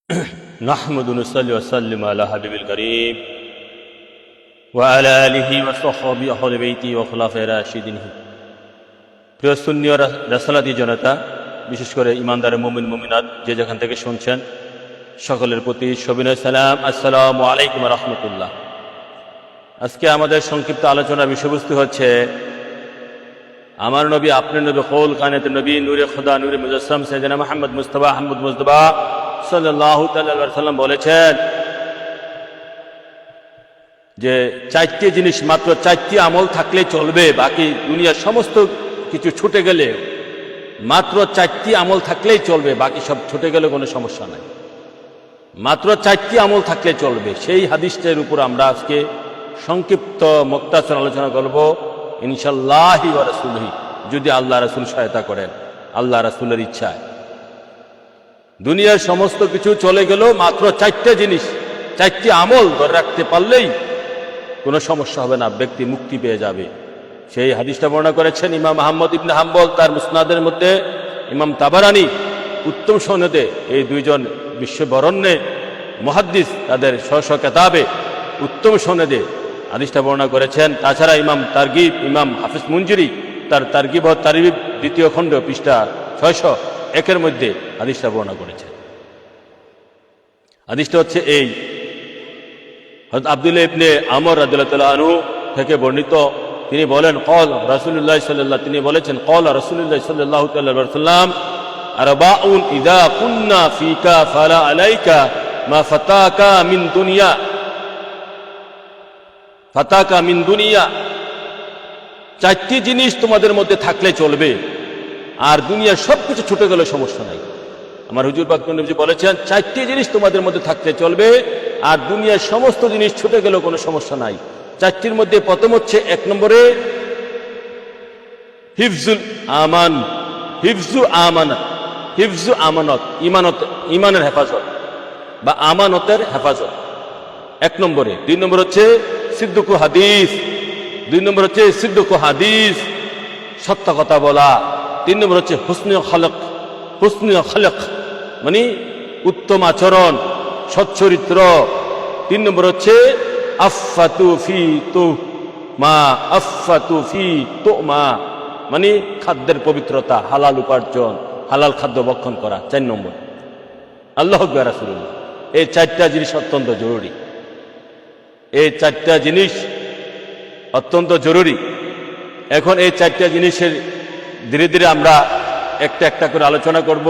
نحمد ونصلي وسلم على حبيب الكريم وعلى آله وصحبه أهل بيته وخلفاء الراشدين। প্রিয় সুন্নি ও রাসালাতি জনতা, বিশেষ করে ইমানদার মুমিন মুমিনাত যে যেখান থেকে শুনছেন, সকলের প্রতি সবিনয় সালাম, আসসালামু আলাইকুম ওয়া রাহমাতুল্লাহ। আজকে আমাদের সংক্ষিপ্ত আলোচনার বিষয়বস্তু হচ্ছে আমার নবী, আপনার নবী, কৌল কায়নাতের নবী, নূরে খোদা, নূরে মুজাসসাম সাইয়েদনা মুহাম্মদ মুস্তাফা আহমদ মুজতবা সাল্লাল্লাহু তাআলা আলাইহি সাল্লাম বলেছেন যে চারটি জিনিস, মাত্র চারটি আমল থাকলে চলবে, বাকি দুনিয়ার সমস্ত কিছু ছুটে গেলে, মাত্র চারটি আমল থাকলেই চলবে, বাকি সব ছুটে গেলে কোনো সমস্যা নাই। মাত্র চারটি আমল থাকলে চলবে, সেই হাদিসটার উপর আমরা আজকে সংক্ষিপ্ত মুক্তাসর আলোচনা করব ইনশাআল্লাহি ওয়া রাসূলিহি, যদি আল্লাহ রাসূল সহায়তা করেন, আল্লাহ রাসূলের ইচ্ছায়। দুনিয়ার সমস্ত কিছু চলে গেল, মাত্র চারটে জিনিস, চারটি আমল ধরে রাখতে পারলেই কোনো সমস্যা হবে না, ব্যক্তি মুক্তি পেয়ে যাবে। সেই হাদিসটা বর্ণনা করেছেন ইমাম আহমদ ইবনে হাম্বল তার মুসনাদের মধ্যে, ইমাম তাবারানি উত্তম সনদে, এই দুইজন বিশ্ববরণ্যে মুহাদ্দিস তাদের স্ব কেতাবে উত্তম সনদে হাদিসটা বর্ণনা করেছেন। তাছাড়া ইমাম তারগিব, ইমাম হাফিজ মুনজিরি তার তারগিব ও তারগিব দ্বিতীয় খণ্ড পৃষ্ঠা 601 মধ্যে হাদিসটা বর্ণনা করেছেন। হাদিসটা হচ্ছে এই, হযরত আব্দুল্লাহ ইবনে আমর রাদিয়াল্লাহু তাআলা আনহু থেকে বর্ণিত। তিনি বলেন ক্বাল রাসূলুল্লাহ সাল্লাল্লাহু, তিনি বলেছেন ক্বাল রাসূলুল্লাহ সাল্লাল্লাহু তাআলা আলাইহি ওয়াসাল্লাম আরবাউন ইযা কুন্না ফিকা ফালা আলাইকা মা ফাতাকা মিন দুনিয়া, ফাতাকা মিন দুনিয়া। চারটি জিনিস তোমাদের মধ্যে থাকলে চলবে, আর দুনিয়ার সবকিছু ছুটে গেলে সমস্যা নাই। আমার হুজুর পাক নবী বলেছেন চারটি জিনিস তোমাদের মধ্যে থাকতে চলবে, আর দুনিয়ার সমস্ত জিনিস ছুটে গেলেও কোনো সমস্যা নাই। চারটির মধ্যে প্রথম হচ্ছে, এক নম্বরে হিফজুল আমান, হিফজু আমানত, হিফজু আমানত, ইমানত, ইমানের হেফাজত বা আমানতের হেফাজত, এক নম্বরে। দুই নম্বর হচ্ছে সিদ্দুকু হাদিস, দুই নম্বর হচ্ছে সিদ্দুকু হাদিস, সত্য কথা বলা। তিন নম্বর হচ্ছে হুসনুল খলক, হুসনুল খলক মানে উত্তম আচরণ, সচ্চরিত্র। তিন নম্বর হচ্ছে আফাতু ফি তু মা, আফাতু ফি তু মা মানে খাদ্যের পবিত্রতা, হালাল উপার্জন, হালাল খাদ্য ভক্ষণ করা। 4 নম্বর আল্লাহু আকবার রাসূলুল্লাহ। এই চারটা জিনিস অত্যন্ত জরুরি, এই চারটা জিনিস অত্যন্ত জরুরি। এখন এই চারটা জিনিসের ধীরে ধীরে আমরা একটা একটা করে আলোচনা করব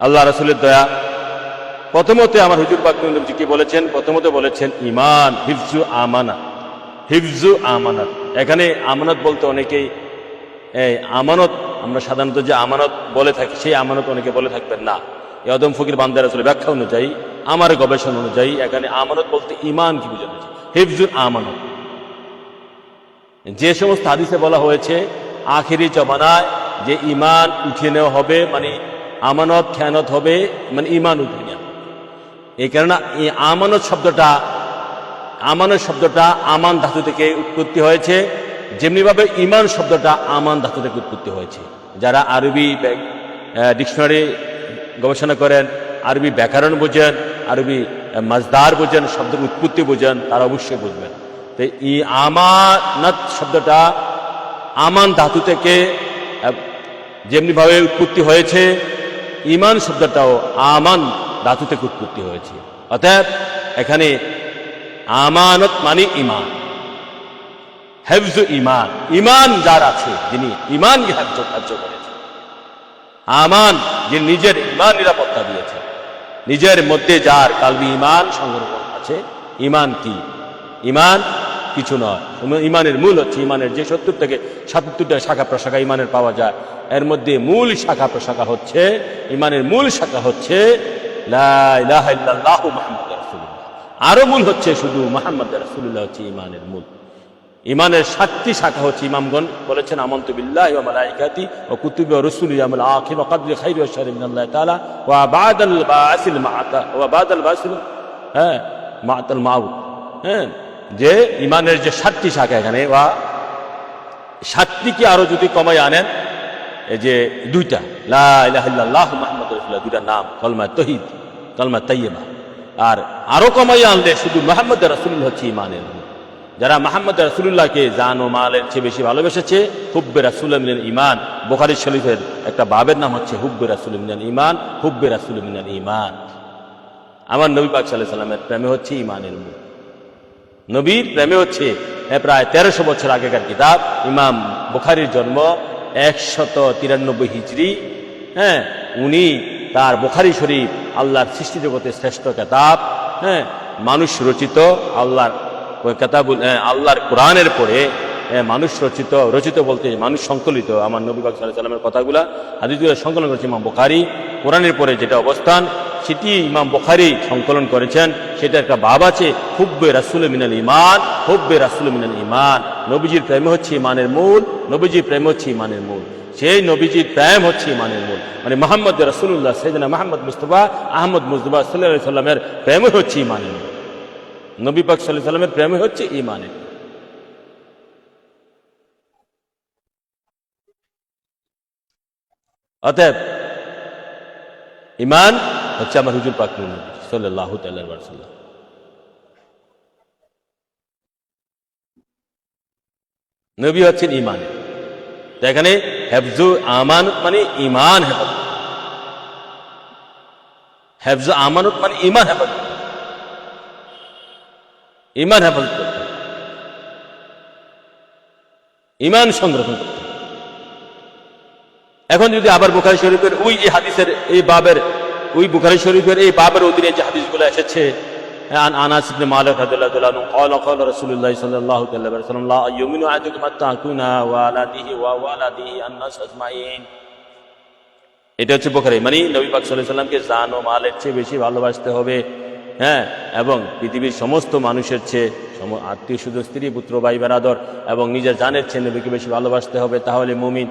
আল্লাহ রাসূলের দয়া। প্রথমত আমার হুজুর পাক নবী কি বলেছেন? প্রথমত বলেছেন ঈমান, হিফজু আমানা, হিফজু আমানত। এখানে আমানত বলতে অনেকেই আমানত, আমরা সাধারণত যে আমানত বলে থাকি সেই আমানত অনেকে বলে থাকবেন না। এই আদম ফকির বান্দার রাসূলের ব্যাখ্যা অনুযায়ী, আমার গবেষণা অনুযায়ী, এখানে আমানত বলতে ঈমান কি বোঝানো হয়েছে? হিফজুল আমানত। যে সমস্ত হাদিসে বলা হয়েছে আখিরি জমানায় যে ঈমান উঠিয়ে নেওয়া হবে, মানে আমানত খেয়ানত হবে, মানে ঈমান উঠিয়ে নেওয়া। এই কারণে এই আমানত শব্দটা, আমানত শব্দটা আমান ধাতু থেকে উৎপত্তি হয়েছে, যেমনিভাবে ঈমান শব্দটা আমান ধাতু থেকে উৎপত্তি হয়েছে। যারা আরবি ডিকশনারি গবেষণা করেন, আরবি ব্যাকরণ বোঝেন, আরবি মাজদার বোঝেন, শব্দের উৎপত্তি বোঝেন, তারা অবশ্যই বুঝবেন। তো এই আমানত শব্দটা আমান ধাতু থেকে যেমনিভাবে উৎপত্তি হয়েছে, ঈমান শব্দটাও আমান ধাতু থেকে উৎপত্তি হয়েছে। অতএব এখানে আমানত মানে ঈমান, হেফজু ঈমান, ঈমান যার আছে, যিনি ঈমানকে হেফজ করেছে, আমান যে নিজের ঈমান নিরাপত্তা দিয়েছে, নিজের মধ্যে যার কালবি ঈমান সংরক্ষণ আছে। ঈমান কি? ঈমান কিছু নয়, ঈমানের মূল হচ্ছে, ঈমানের যে 70 থেকে 77টা শাখা প্রশাখা ঈমানের পাওয়া যায়, এর মধ্যে মূল শাখা প্রশাখা হচ্ছে, ঈমানের মূল শাখা হচ্ছে লা ইলাহা ইল্লাল্লাহু মুহাম্মাদুর রাসূলুল্লাহ। আরো মূল হচ্ছে শুধু মুহাম্মাদুর রাসূলুল্লাহ হচ্ছে ঈমানের মূল। ঈমানের 7টি শাখা হচ্ছে, ইমামগণ বলেছেন আমানতু বিল্লাহি ওয়া মালাইকাতি ওয়া কুতুবি ওয়া রুসুলি ওয়া ইয়াউমিল আখির ওয়া কদরি খাইরি ওয়া শাররি মিনাল্লাহি তাআলা ওয়া বা'দাল বা'সিল মা'তা ওয়া বা'দাল বা'সিল মা'তাল মাউত। যে ঈমানের যে 7টি শাখা, এখানে ওয়া 7টিকে আরো যদি কমাই আনেন, এই যে 2টা লা ইলাহা ইল্লাল্লাহু মুহাম্মাদুর রাসূলুল্লাহ, দুটা নাম, কলমা তৌহিদ, কলমা তাইয়্যিবা। আর আরো কমাইয়া আনলে শুধু মুহাম্মদ রাসূলুল্লাহ হচ্ছে ঈমানের মূল। যারা মুহাম্মদ রাসূলুল্লাহকে জান ও মালের চেয়ে বেশি ভালোবেসেছে, হুব্বে রাসূল মিনাল ঈমান। বুখারী শরীফের একটা বাবের নাম হচ্ছে হুব্বে রাসূল মিনাল ঈমান, হুব্বে রাসূল মিনাল ঈমান। আমার নবী পাক সাল্লাল্লাহু আলাইহি সাল্লামের প্রেমে হচ্ছে ঈমানের মূল। নবীর প্রেমে হচ্ছে প্রায় 1300 বছর আগেকার কিতাব। ইমাম বুখারীর জন্ম 193 হিজরি। হ্যাঁ, উনি তার বুখারী শরীফ আল্লাহর সৃষ্টি জগতের শ্রেষ্ঠ কিতাব। হ্যাঁ, মানুষ রচিত আল্লাহর কিতাবুল, আল্লাহর কোরআনের পরে মানুষ রচিত বলতে মানুষ সংকলিত আমার নবী পাক সাল্লাল্লাহু আলাইহি সাল্লামের কথাগুলা, হাদিসগুলো সংকলন করেছে ইমাম বুখারী। কোরআনের পরে যেটা অবস্থান সেটি ইমাম বুখারী সংকলন করেছেন। সেটা একটা বাব আছে, হুব্বে রাসূল মিনাল ঈমান, হুব্বে রাসূল মিনাল ঈমান। নবীজির প্রেম হচ্ছে ঈমানের মূল, নবীজির প্রেম হচ্ছে ঈমানের মূল। সেই নবীজির প্রেম হচ্ছে ঈমানের মূল। মানে মুহাম্মদ রাসূলুল্লাহ সাইয়েদনা মুহাম্মদ মুস্তাফা আহমদ মুজতবা সাল্লাল্লাহু আলাইহি সাল্লামের প্রেম হচ্ছে ঈমানের মূল। নবী পাক সাল্লাল্লাহু আলাইহি সাল্লামের প্রেম হচ্ছে ঈমানের। অতএব ঈমান হচ্ছে আমার হুজুর পাক নবী সাল্লাল্লাহু তাআলা আলাইহি ওয়াসাল্লাম। নবী হচ্ছেন ঈমানের। তো এখানে হেফজু আমানত মানে ঈমান হেফাজত, হেফজু আমানত মানে ঈমান হেফাজত, ঈমান হেফাজত করতে, ঈমান সংরক্ষণ করতে। এখন যদি আবার বুখারী শরীফের ওই হাদিসের এই বাবের, ওই বুখারী শরীফের এই বাবের অধীনে যে হাদিসগুলো এসেছে, আনাস ইবনে মালিক রাদিয়াল্লাহু তাআলা আনহু قال قال رسول الله صلى الله عليه وسلم لا يؤمن احدكم حتى اكون والده وولده الناس اجمعين। এটা হচ্ছে বুখারী। মানে নবী পাক সাল্লাল্লাহু আলাইহি সাল্লামকে জান ও মালের চেয়ে বেশি ভালোবাসতে হবে। হ্যাঁ, এবং পৃথিবীর সমস্ত মানুষের চেয়ে, আত্মীয় স্বজন, স্ত্রী পুত্র ভাই বেরাদর এবং নিজের জানের চেয়ে নবীকে বেশি ভালোবাসতে হবে, তাহলে মুমিন।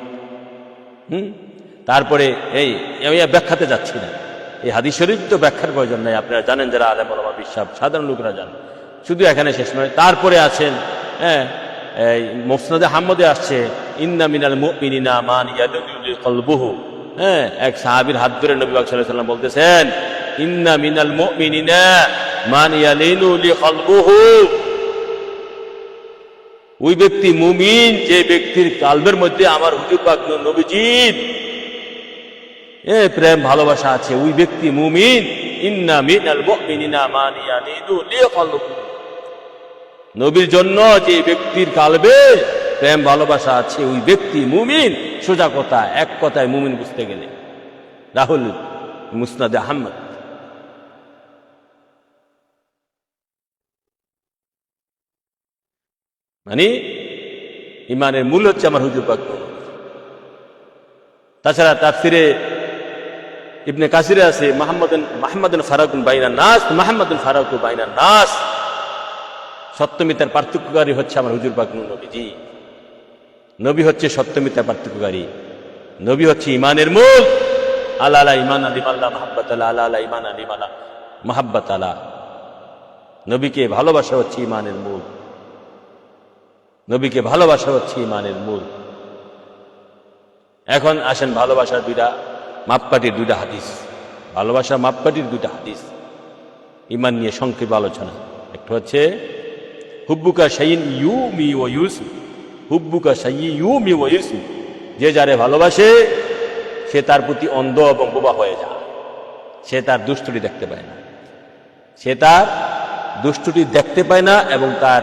তারপরে এই ব্যাখ্যাতে যাচ্ছি না, এই হাদিস শরীফ তো ব্যাখ্যার প্রয়োজন নাই, আপনারা জানেন, যারা আলেম ওলামা বিশ্বাস সাধারণ লোকরা জানেন। শুধু এখানে শেষ নয়, তারপরে আছেন এই মুসনাদে আহমদে আসছে ইন্না মিনাল মুমিনিনা মান ইয়ালুলি কলবুহু। এক সাহাবীর হাত ধরে নবী পাক সাল্লাল্লাহু আলাইহি ওয়াসাল্লাম বলতেছেন ইন্না মিনাল মুমিনিনা মান ইয়ালুলি কলবুহু। ওই ব্যক্তি মুমিন যে ব্যক্তির কালবের মধ্যে আমার হুজুর পাক নবীজির প্রেম ভালোবাসা আছে, ওই ব্যক্তি মুমিন। ইন্না মিনাল মুমিনিনা মান ইয়ালিদু লিকলবু। নবীর জন্য যে ব্যক্তির কালবে প্রেম ভালোবাসা আছে, ওই ব্যক্তি মুমিন। সোজা কথা, এক কথায় মুমিন বুঝতে গেলে রাহুল মুসনাদে আহমদ। মানে ইমানের মূল হচ্ছে আমার হুজুর পাক। তাছাড়া তাফসিরে ইবনে কাসিরে আছে মুহাম্মাদুন ফারাকুন বাইনান নাস, মুহাম্মাদুন ফারাকু বাইনান নাস। সত্যমিতার পার্থক্যকারী হচ্ছে আমার হুজুর পাক নবীজি। নবী হচ্ছে সত্যমিতার পার্থক্যকারী, নবী হচ্ছে ইমানের মূল। আলা আলা ইমান আলিমাল্লাহ মাহাব্বাত আলা আলা আলা ইমান আলিমাল্লাহ মাহাব্বাত আলা। নবীকে ভালোবাসা হচ্ছে ইমানের মূল, নবীকে ভালোবাসা হচ্ছে ইমানের মূল। এখন আসেন ভালোবাসার দুইটা মাপকাঠির দুইটা হাদিস, ভালোবাসার মাপকাঠির দুইটা হাদিস ইমান নিয়ে সংক্ষেপ আলোচনা। একটা হচ্ছে হুব্বুকা শাইইন ইউমি ওয়া ইউসু, হুব্বুকা শাইইন ইউমি ওয়া ইউসু। যে যারে ভালোবাসে সে তার প্রতি অন্ধ এবং বোবা হয়ে যায়। সে তার দুষ্টুটি দেখতে পায় না, সে তার দুষ্টুটি দেখতে পায় না এবং তার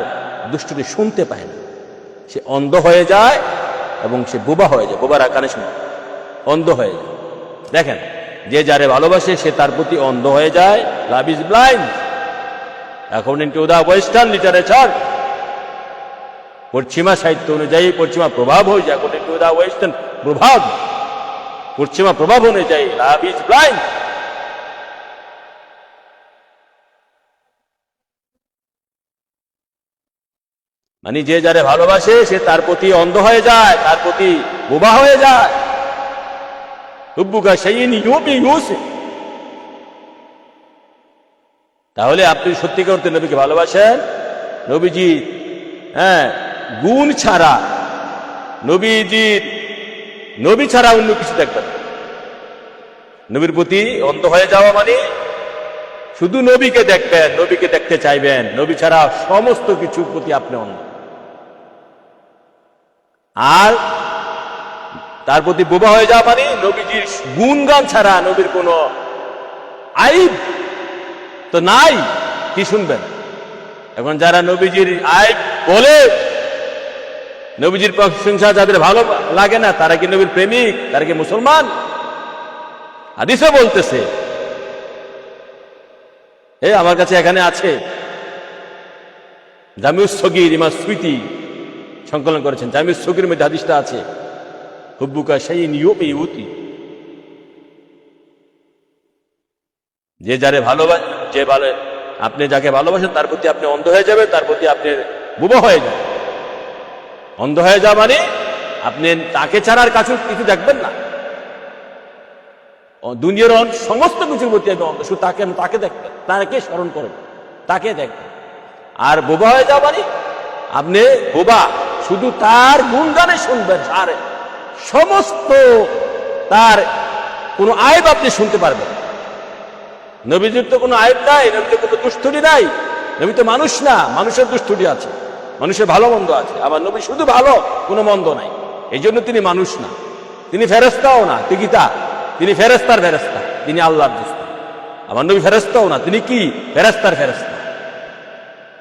দুষ্টুটি শুনতে পায় না। সে অন্ধ হয়ে যায় এবং সে বোবা হয়ে যায়, বোবার কানে শুনে অন্ধ হয়ে যায়। দেখেন, যে যারে ভালোবাসে সে তার প্রতি অন্ধ হয়ে যায়। Love is blind according to the western literature. পশ্চিমা সাহিত্য অনুযায়ী পশ্চিমা প্রভাব হয়ে যায়, অ্যাকর্ডিং টু দা ওয়েস্টার্ন প্রভাব, পশ্চিমা প্রভাব অনুযায়ী লাভ ইজ ব্লাইন্ড। মানে যে যারে ভালোবাসে সে তার প্রতি অন্ধ হয়ে যায়, তার প্রতি বোবা হয়ে যায়। হুব্বুকা শাইইন ইউমি ইউসু। তাহলে আপনি সত্যিকার অর্থে নবীকে ভালোবাসেন, নবীজি গুণ ছাড়া, নবী ছাড়া অন্য কিছু দেখবেন, নবীর প্রতি অন্ধ হয়ে যাওয়া মানে শুধু নবীকে দেখবেন, নবীকে দেখতে চাইবেন, নবী ছাড়া সমস্ত কিছুর প্রতি আপনি অন্ধ। আর তার প্রতি বোবা হয়ে যাওয়া মানে নবীজির গুণগান ছাড়া নবীর কোনো আইব তো নাই, কি শুনবেন? এখন যারা নবীজির আইব বলে, নবীজির প্রশংসা যাদের ভালো লাগে না, তারা কি নবীর প্রেমিক? তারা কি মুসলমান? হাদিসে বলতেছে, আমার কাছে এখানে আছে, জামিউস সগীর ইমাম সুয়ুতী সংকলন করেছেন, জামিউস সগীর মধ্যে হাদিসটা আছে, হুব্বুকা শাইইন ইউতি, যে যারে ভালোবাসে, যে বলে আপনি যাকে ভালোবাসেন তার প্রতি আপনি অন্ধ হয়ে যাবেন, তার প্রতি আপনি বোবা হয়ে যাবেন। অন্ধ হয়ে যাওয়া মানে আপনি তাকে ছাড়ার কাছে কিছু দেখবেন না, দুনিয়ার সমস্ত কিছুর প্রতি আপনি অন্ধ, শুধু তাকে দেখবেন, তাকে স্মরণ করবেন, তাকে দেখবেন। আর বোবা হয়ে যাওয়া মানে আপনি বোবা, শুধু তার গুণগানে শুনবেন, আর সমস্ত তার কোনো আইব আপনি শুনতে পারবেন। নবীজির তো কোনো আইব নাই, নবীতে কোনো দুষ্টুটি নাই, নবী তো মানুষ না, মানুষের দুষ্টুটি আছে, মানুষের ভালো মন্দ আছে, আবার নবী শুধু ভালো, কোনো মন্দ নাই, এই জন্য তিনি মানুষ না, তিনি ফেরেশতাও না, তিনি ফেরেশতার ফেরেশতা, তিনি আল্লাহর দোস্ত। আমার নবী ফেরেশতাও না, তিনি কি? ফেরেশতার ফেরেশতা।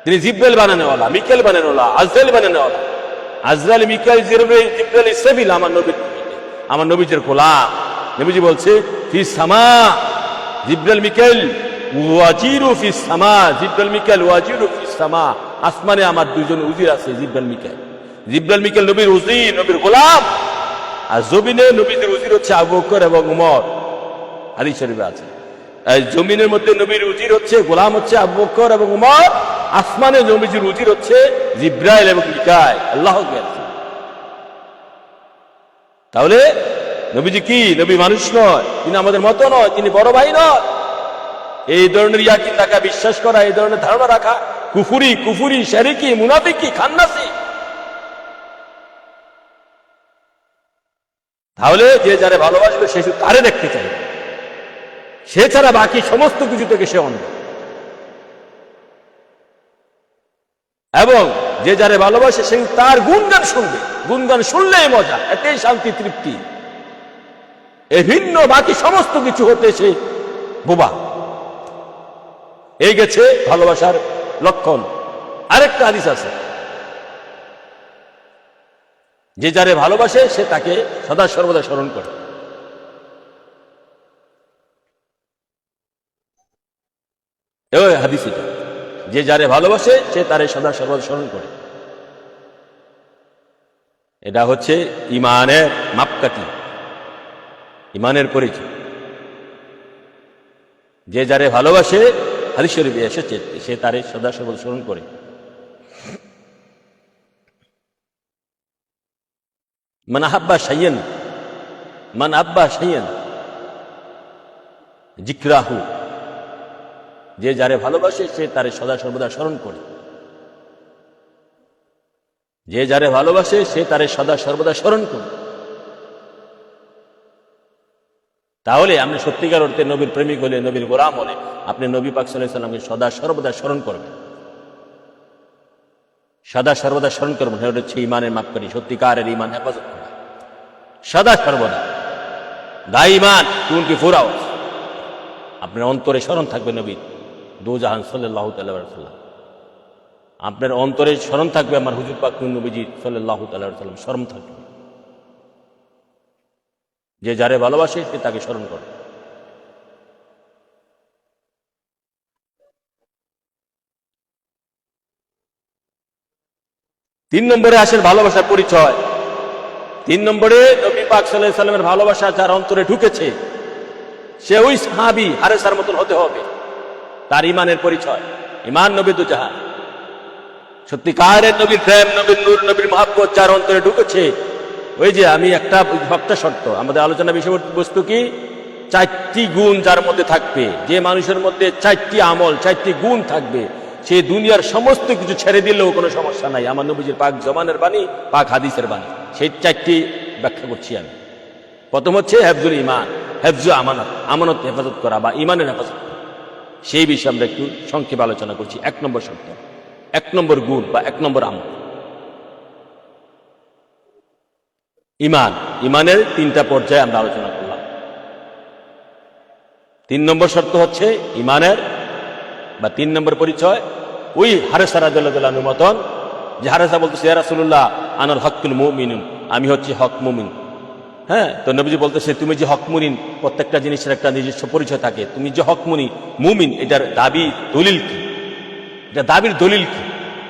তিনি জিব্রাইল বানানোওয়ালা, মিকাইল বানানোওয়ালা, আজরাইল বানানোওয়ালা। আজরাইল, মিকাইল, জিব্রাইল, ইসরাফিল আমার নবীজির গোলাম। নবীজি বলছে ফিস সামা, জিব্রাইল মিকাইল ওয়াজিরু ফিস সামা, জিব্রাইল মিকাইল ওয়াজিরু ফিস সামা, আসমানে আমার দুইজন উজির আছে, জিব্রাইল মিকাইল নবীর উজির, নবীর গোলাম। আর জমিনে নবীদের উজির হচ্ছে আবু বকর এবং উমর, হাদিস শরীফে আছে। জমিনের মধ্যে নবীর উজির হচ্ছে, গোলাম হচ্ছে আবু বকর এবং উমর, আসমানে নবীজির উজির হচ্ছে জিব্রাইল এবং মিকাইল। আল্লাহু আকবার। তাহলে নবীজি কি? নবী মানুষ নয়, তিনি আমাদের মতো নয়, তিনি বড় ভাই নয়। এই ধরনের ইয়াকিন রাখা, বিশ্বাস করা, এই ধরনের ধারণা রাখা কুফুরি, শিরকি, মুনাফিকি, খান্নাসি। তাহলে যে যারে ভালোবাসবে সে শুধু তারে দেখতে চাইবে, সে ছাড়া বাকি সমস্ত কিছু থেকে সে অন্ধ। এবং যে যারে ভালোবাসে সে তার গুণগান শুনবে, গুণগান শুনলেই মজা, এটাই শান্তি, তৃপ্তি। এ ভিন্ন বাকি সমস্ত কিছু হতে সে বোবা। এই গেছে ভালোবাসার লক্ষণ। আরেকটা হাদিস আছে, যে যারে ভালোবাসে সে তাকে সদা সর্বদা স্মরণ করে। এই হাদিস এটা, যে যারে ভালোবাসে সে তারে সদা সর্বদা স্মরণ করে। এটা হচ্ছে ইমানের মাপকাঠি, ইমানের পরিচয়। যে যারে ভালোবাসে, হাদিস শরীফে এসেছে, সে তারে সদা সর্বদা স্মরণ করে। মান আহাব্বা শাইয়ান যিকরাহু, যে যারে ভালোবাসে সে তারে সদা সর্বদা স্মরণ করে। যে যারে ভালোবাসে সে তারে সদা সর্বদা স্মরণ করে। তাহলে আপনি সত্যিকার অর্থে নবীর প্রেমিক হলে, নবীর গোলাম হলে, আপনি নবী পাক সাল্লাল্লাহু আলাইহি ওয়াসাল্লামকে সদা সর্বদা স্মরণ করবেন, সদা সর্বদা স্মরণ করবেন। এটা হচ্ছে ইমানের মাপকাঠি, সত্যিকারের ইমান হেফাজত করা, সদা সর্বদা, দাইমান 24 আওয়ার্স আপনার অন্তরে স্মরণ থাকবে নবীর দু জাহান সাল্লাল্লাহু তাআলা আলাইহি ওয়াসাল্লাম। আপনার অন্তরে স্মরণ থাকবে আমার হুজুর পাক নবীজি সাল্লাল্লাহু তাআলা আলাইহি ওয়াসাল্লাম, স্মরণ থাকবে। যে যারে ভালোবাসে সে তাকে স্মরণ করে। তিন নম্বরে আসেন ভালোবাসার পরিচয়। 3 নম্বরে নবী পাক সাল্লাল্লাহু আলাইহি ওয়াসাল্লামের ভালোবাসা যার অন্তরে ঢুকেছে সে ওই সাহাবী হারেসার মতন হতে হবে, তার ইমানের পরিচয়। ইমান নবী দু জাহান, সত্যিকারের নবীর প্রেম, নবীর নূর, নবীর মহব্বত যার অন্তরে ঢুকেছে। ওই যে আমি একটা শর্ত, আমাদের আলোচনা বিষয়বস্তু কি? 4টি গুণ যার মধ্যে থাকবে, যে মানুষের মধ্যে 4টি আমল, 4টি গুণ থাকবে, সে দুনিয়ার সমস্ত কিছু ছেড়ে দিলেও কোনো সমস্যা নাই। আমার নবীজির পাক জবানের বাণী, পাক হাদিসের বাণী, সেই 4টি ব্যাখ্যা করছি আমি। প্রথম হচ্ছে হেফজুল ইমান, হেফজু আমানত, আমানত হেফাজত করা বা ইমানের হেফাজত করা, সেই বিষয়ে আমরা একটু সংক্ষেপে আলোচনা করছি। 1 নম্বর শর্ত, 1 নম্বর গুণ বা 1 নম্বর আমল ইমান। ইমানের 3টা পর্যায়ে আমরা আলোচনা করলাম। 3 নম্বর শর্ত হচ্ছে ইমানের বা 3 নম্বর পরিচয় ওই হারেসা রাদিয়াল্লাহু আনহু মতন, যে হারেসা বলতেছে ইয়া রাসূলুল্লাহ আনাল হকুল মুমিনুন, আমি হচ্ছি হক মুমিন। হ্যাঁ, তো নবীজি বলতেছে তুমি যে হক মুমিন, প্রত্যেকটা জিনিসের একটা নিজস্ব পরিচয় থাকে, তুমি যে হক মুমিন এটার দাবি দলিল কি, এটা দাবির দলিল কি?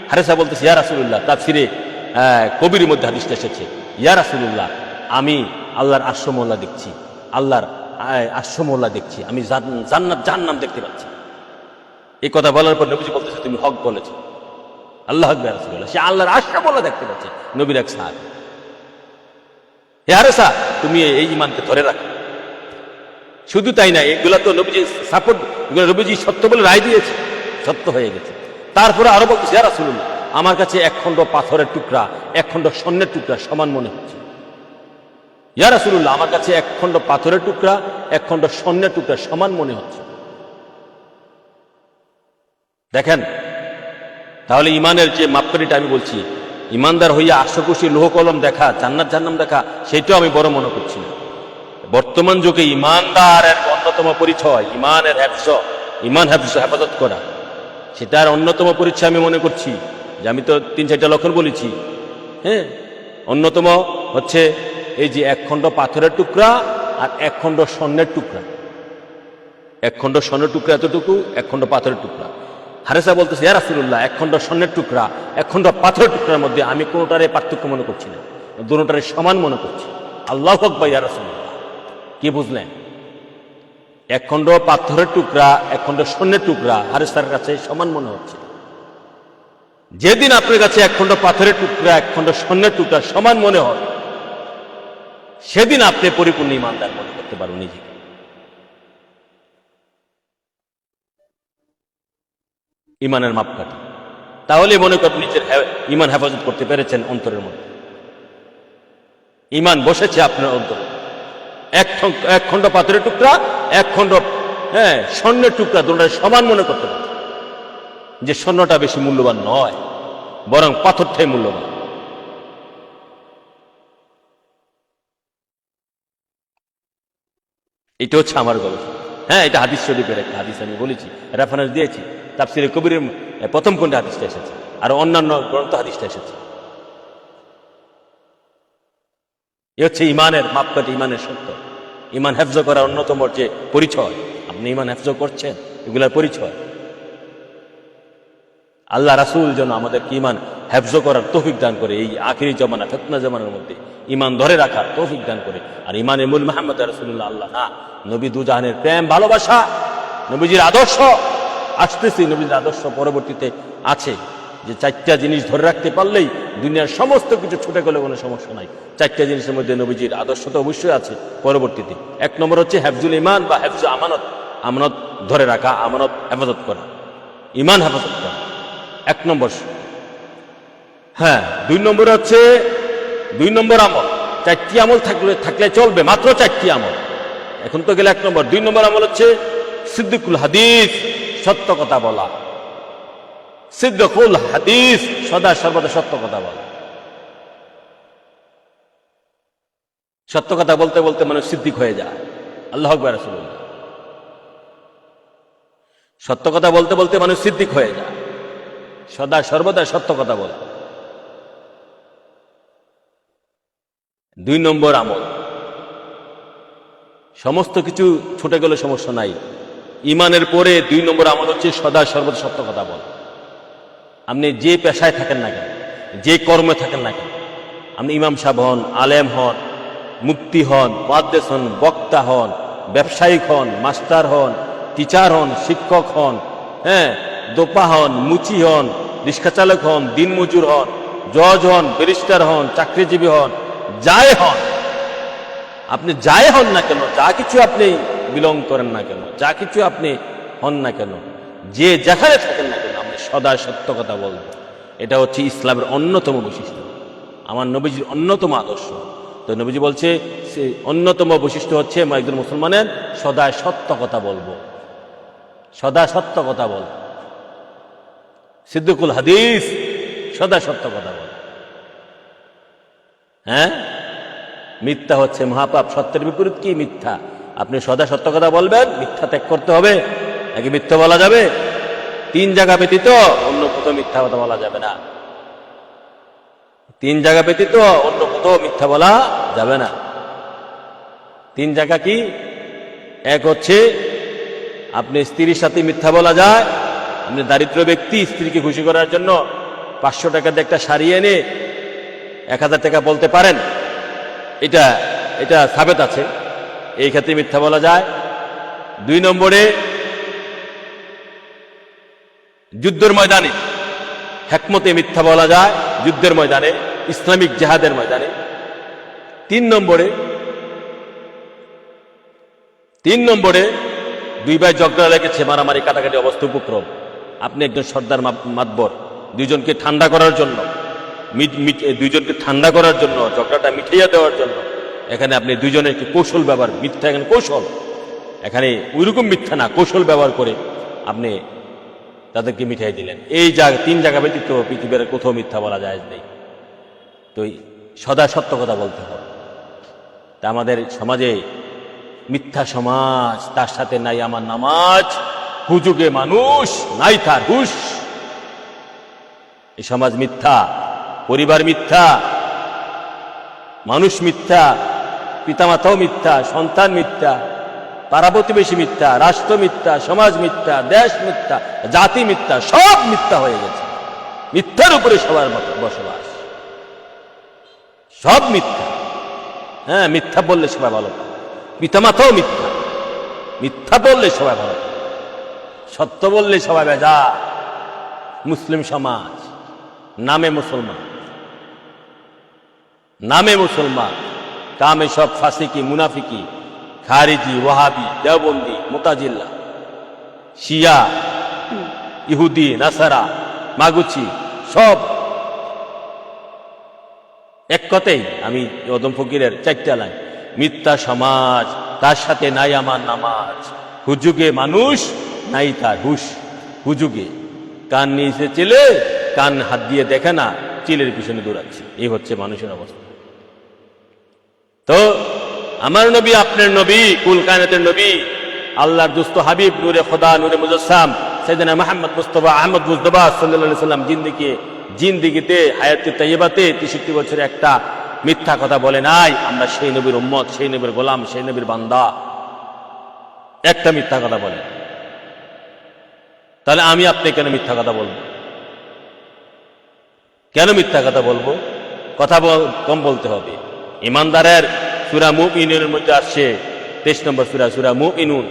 হারেসা বলতেছে ইয়া রাসূলুল্লাহ, তাফসিরে কবির মধ্যে হাদিসটা এসেছে, ইয়া রাসূলুল্লাহ আমি আল্লাহর আরশমহল্লা দেখছি, আল্লাহর আরশমহল্লা দেখছি, আমি জান্নাত জাহান্নাম দেখতে পাচ্ছি। এই কথা বলার পর নবীজি বলতেছে তুমি হক বলেছো, আল্লাহ আকবার রাসূলুল্লাহ, সে আল্লাহর আরশমহল্লা দেখতে পাচ্ছে। নবীর এক সাহাবী, হে হারেসা তুমি এই ইমানকে ধরে রাখো। শুধু তাই না, এগুলা তো নবীজি সাপোর্ট, এগুলো নবীজি সত্য বলে রায় দিয়েছে, সত্য হয়ে গেছে। তারপরে আরো বলতেছে ইয়া রাসূলুল্লাহ আমার কাছে 1 খণ্ড পাথরের টুকরা 1 খণ্ড স্বর্ণের টুকরা সমান মনে হচ্ছে। ইয়া রাসূলুল্লাহ আমার কাছে 1 খণ্ড পাথরের টুকরা 1 খণ্ড স্বর্ণের টুকরা সমান মনে হচ্ছে। দেখেন তাহলে ইমানের যে মাপকাঠিটা আমি বলছি, ইমানদার হইয়া আশকুশি লোহ কলম দেখা, জান্নাত জাহান্নাম দেখা, সেটাও আমি বড় মনে করছি না। বর্তমান যুগে ইমানদারের অন্যতম পরিচয় ইমানের হেফজ, ইমান হেফজ হেফাজত করা, সেটার অন্যতম পরিচয় আমি মনে করছি যে আমি তো 3-4টা লক্ষণ বলেছি। হ্যাঁ, অন্যতম হচ্ছে এই যে 1 খণ্ড পাথরের টুকরা আর 1 খণ্ড স্বর্ণের টুকরা। 1 খণ্ড স্বর্ণের টুকরা এতটুকু, 1 খণ্ড পাথরের টুকরা। হারেসা বলতেছে ইয়া রাসূলুল্লাহ 1 খণ্ড স্বর্ণের টুকরা 1 খণ্ড পাথরের টুকরার মধ্যে আমি কোনোটারে পার্থক্য মনে করছি না, দুটোটারে সমান মনে করছি। আল্লাহু আকবার ইয়া রাসূলুল্লাহ, কি বুঝলেন? 1 খণ্ড পাথরের টুকরা 1 খণ্ড স্বর্ণের টুকরা হারেসার কাছে সমান মনে হচ্ছে। যেদিন আপনার কাছে 1 খণ্ড পাথরের টুকরা 1 খণ্ড স্বর্ণের টুকরা সমান মনে হয়, সেদিন আপনি পরিপূর্ণ ইমানদার মনে করতে পারবেন নিজেকে। ইমানের মাপকাঠি, তাহলে মনে করেন নিজের ইমান হেফাজত করতে পেরেছেন। অন্তরের মধ্যে ইমান বসেছে আপনার অন্তরে। 1 খণ্ড পাথরের টুকরা 1 খণ্ড স্বর্ণের টুকরা দুটোটা সমান মনে করতে পারে, যে স্বর্ণটা বেশি মূল্যবান নয়, বরং পাথরটাই মূল্যবান। এটা হচ্ছে আমার গবেষণা। হ্যাঁ, এটা হাদিস শরীফের একটা হাদিস, আমি বলেছি, রেফারেন্স দিয়েছি। তাফসীরে কবিরের প্রথম খণ্ডে হাদিসটা এসেছে, আর অন্যান্য গ্রন্থ হাদিসটা এসেছে। এ হচ্ছে ইমানের মাপকাঠি, ইমানের সত্য। ইমান হেফজ করার অন্যতম যে পরিচয়, আপনি ইমান হেফজ করছেন, এগুলার পরিচয়। আল্লাহ রাসূল যেন আমাদেরকে ইমান হেফজ করার তৌফিক দান করে, এই আখিরি জামানা ফিতনা জামানার মধ্যে ইমান ধরে রাখার তৌফিক দান করে। আর ইমানের মূল মুহাম্মদ রাসূলুল্লাহ, আল্লাহ না, নবী দুজাহানের প্রেম ভালোবাসা, নবীজির আদর্শ আসতেছি। নবীজির আদর্শ পরবর্তীতে আছে যে 4টা জিনিস ধরে রাখতে পারলেই দুনিয়ার সমস্ত কিছু ছুটে গেলে কোনো সমস্যা নাই। 4টা জিনিসের মধ্যে নবীজির আদর্শ তো অবশ্যই আছে পরবর্তীতে। 1 নম্বর হচ্ছে হেফজুল ইমান বা হেফজ আমানত, আমানত ধরে রাখা, আমানত হেফাজত করা, ইমান হেফাজত করা 1 নম্বর। হ্যাঁ, 2 নম্বর হচ্ছে 2 নম্বর আমল। 4টি আমল থাকলে চলবে, মাত্র 4টি আমল। এখন তো গেলে 1 নম্বর। 2 নম্বর আমল হচ্ছে সিদ্দিকুল হাদিস, সত্য কথা বলা। সিদ্দিকুল হাদিস, সদা সর্বদা সত্য কথা বলা। সত্য কথা বলতে বলতে মানুষ সিদ্দিক হয়ে যায়। আল্লাহু আকবার রাসূলুল্লাহ। সত্য কথা বলতে বলতে মানুষ সিদ্দিক হয়ে যায়, সদা সর্বদা সত্য কথা বলে। 2 নম্বর আমল, সমস্ত কিছু ছুটে গেলে সমস্যা নাই, ইমানের পরে 2 নম্বর আমল হচ্ছে সদা সর্বদা সত্য কথা বলা। আপনি যে পেশায় থাকেন না কেন, যে কর্মে থাকেন না কেন, আপনি ইমাম সাহেব হন, আলেম হন, মুফতি হন, মুহাদ্দিস হন, বক্তা হন, ব্যবসায়িক হন, মাস্টার হন, টিচার হন, শিক্ষক হন, হ্যাঁ, দোপা হন, মুচি হন, রিক্সা চালক হন, দিনমজুর হন, জজ হন, ব্যারিস্টার হন, চাকরিজীবী হন, যাই হন, আপনি যাই হন না কেন, যা কিছু আপনি বিলং করেন না কেন, যা কিছু আপনি হন না কেন, যে যেখানে থাকেন না কেন, আপনি সদা সত্য কথা বলবেন। এটা হচ্ছে ইসলামের অন্যতম বৈশিষ্ট্য, আমার নবীজির অন্যতম আদর্শ। তো নবীজি বলছে সে অন্যতম বৈশিষ্ট্য হচ্ছে একজন মুসলমানের সদায় সত্য কথা বলবো, সদা সত্য কথা বল, সিদ্দিকুল হাদিস, সদা সত্য কথা বল। হ্যাঁ, মিথ্যা হচ্ছে মহাপাপ। সত্যের বিপরীত কি? মিথ্যা। আপনি সদা সত্য কথা বলবেন, মিথ্যা ত্যাগ করতে হবে। নাকি মিথ্যা বলা যাবে? 3 জায়গা ব্যতীত অন্য কোথাও মিথ্যা কথা বলা যাবে না। 3 জায়গা ব্যতীত অন্য কোথাও মিথ্যা বলা যাবে না। 3 জায়গা কি? এক হচ্ছে আপনি স্ত্রীর সাথে মিথ্যা বলা যায়। আপনি দারিদ্র ব্যক্তি, স্ত্রীকে খুশি করার জন্য 500 টাকা দিয়ে একটা শাড়ি এনে 1000 টাকা বলতে পারেন, এটা সাবেত আছে, এই ক্ষেত্রে মিথ্যা বলা যায়। 2 নম্বরে যুদ্ধের ময়দানে হিকমতে মিথ্যা বলা যায়, যুদ্ধের ময়দানে, ইসলামিক জিহাদের ময়দানে। 3 নম্বরে 2 ভাই ঝগড়া লেগেছে, মারামারি কাটাকাটি অবস্থা উপক্রম, আপনি একজন সর্দার মাতবর, দুইজনকে ঠান্ডা করার জন্য, ঝগড়াটা মিটিয়ে দেওয়ার জন্য এখানে আপনি দুইজনের একটি কৌশল ব্যবহার, মিথ্যা এখানে কৌশল, এখানে ওইরকম মিথ্যা না, কৌশল ব্যবহার করে আপনি তাদেরকে মিঠাই দিলেন। এই 3 জায়গা ব্যতীত পৃথিবীর কোথাও মিথ্যা বলা যায় নেই। তো সদা সত্য কথা বলতে হবে। তা আমাদের সমাজে মিথ্যা সমাজ, তার সাথে নাই আমার নামাজ, হুজুগে মানুষ নাই তার হুশ। এই সমাজ মিথ্যা, পরিবার মিথ্যা, মানুষ মিথ্যা, পিতামাতাও মিথ্যা, সন্তান মিথ্যা, পাড়া প্রতিবেশী মিথ্যা, রাষ্ট্র মিথ্যা, সমাজ মিথ্যা, দেশ মিথ্যা, জাতি মিথ্যা, সব মিথ্যা হয়ে গেছে। মিথ্যার উপরে সবার বসবাস, সব মিথ্যা। হ্যাঁ, মিথ্যা বললে সবাই ভালো, পিতামাতাও মিথ্যা, মিথ্যা বললে সবাই ভালো, সত্য বললে সবাই বেজা। মুসলিম সমাজ নামে মুসলমান, নামে মুসলমান, কামে সব ফাসিকি, মুনাফিকি, খারিজি, ওয়াহাবি, দেওবন্দি, মুতাজিল্লা, শিয়া, ইহুদি, নাসারা, মাগুচি, সব এক কথাই। আমি ওদম ফকিরের 4টা লাইন, মিথ্যা সমাজ, তার সাথে নাই আমার নামাজ, হুজুগে মানুষ নাই তার হুশ। হুজুগে কান নিচে চিলে, কান হাত দিয়ে দেখে না, চিলের পিছনে দৌড়াচ্ছে। এই হচ্ছে মানুষের অবস্থা। তো আমার নবী, আপনার নবী, কুল কায়নাতের নবী, আল্লাহর দুস্থ হাবিব, নূরে খোদা, নূরে মুজাসসাম সাইয়েদনা মুহাম্মদ মুস্তাফা আহমদ মুজতবা সাল্লাল্লাহু আলাইহি সাল্লাম জিন্দেগিতে হায়াতে তাইয়্যিবাতে 63 বছরে একটা মিথ্যা কথা বলে নাই। আমরা সেই নবীর উম্মত, সেই নবীর গোলাম, সেই নবীর বান্দা, একটা মিথ্যা কথা বলে। তাহলে আমি আপনি কেন মিথ্যা কথা বলবো? কেন মিথ্যা কথা বলবো? কথা কম বলতে হবে। ইমানদারের সূরা মুমিনুনের মধ্যে আসছে, 23 নম্বর সূরা মুমিনুন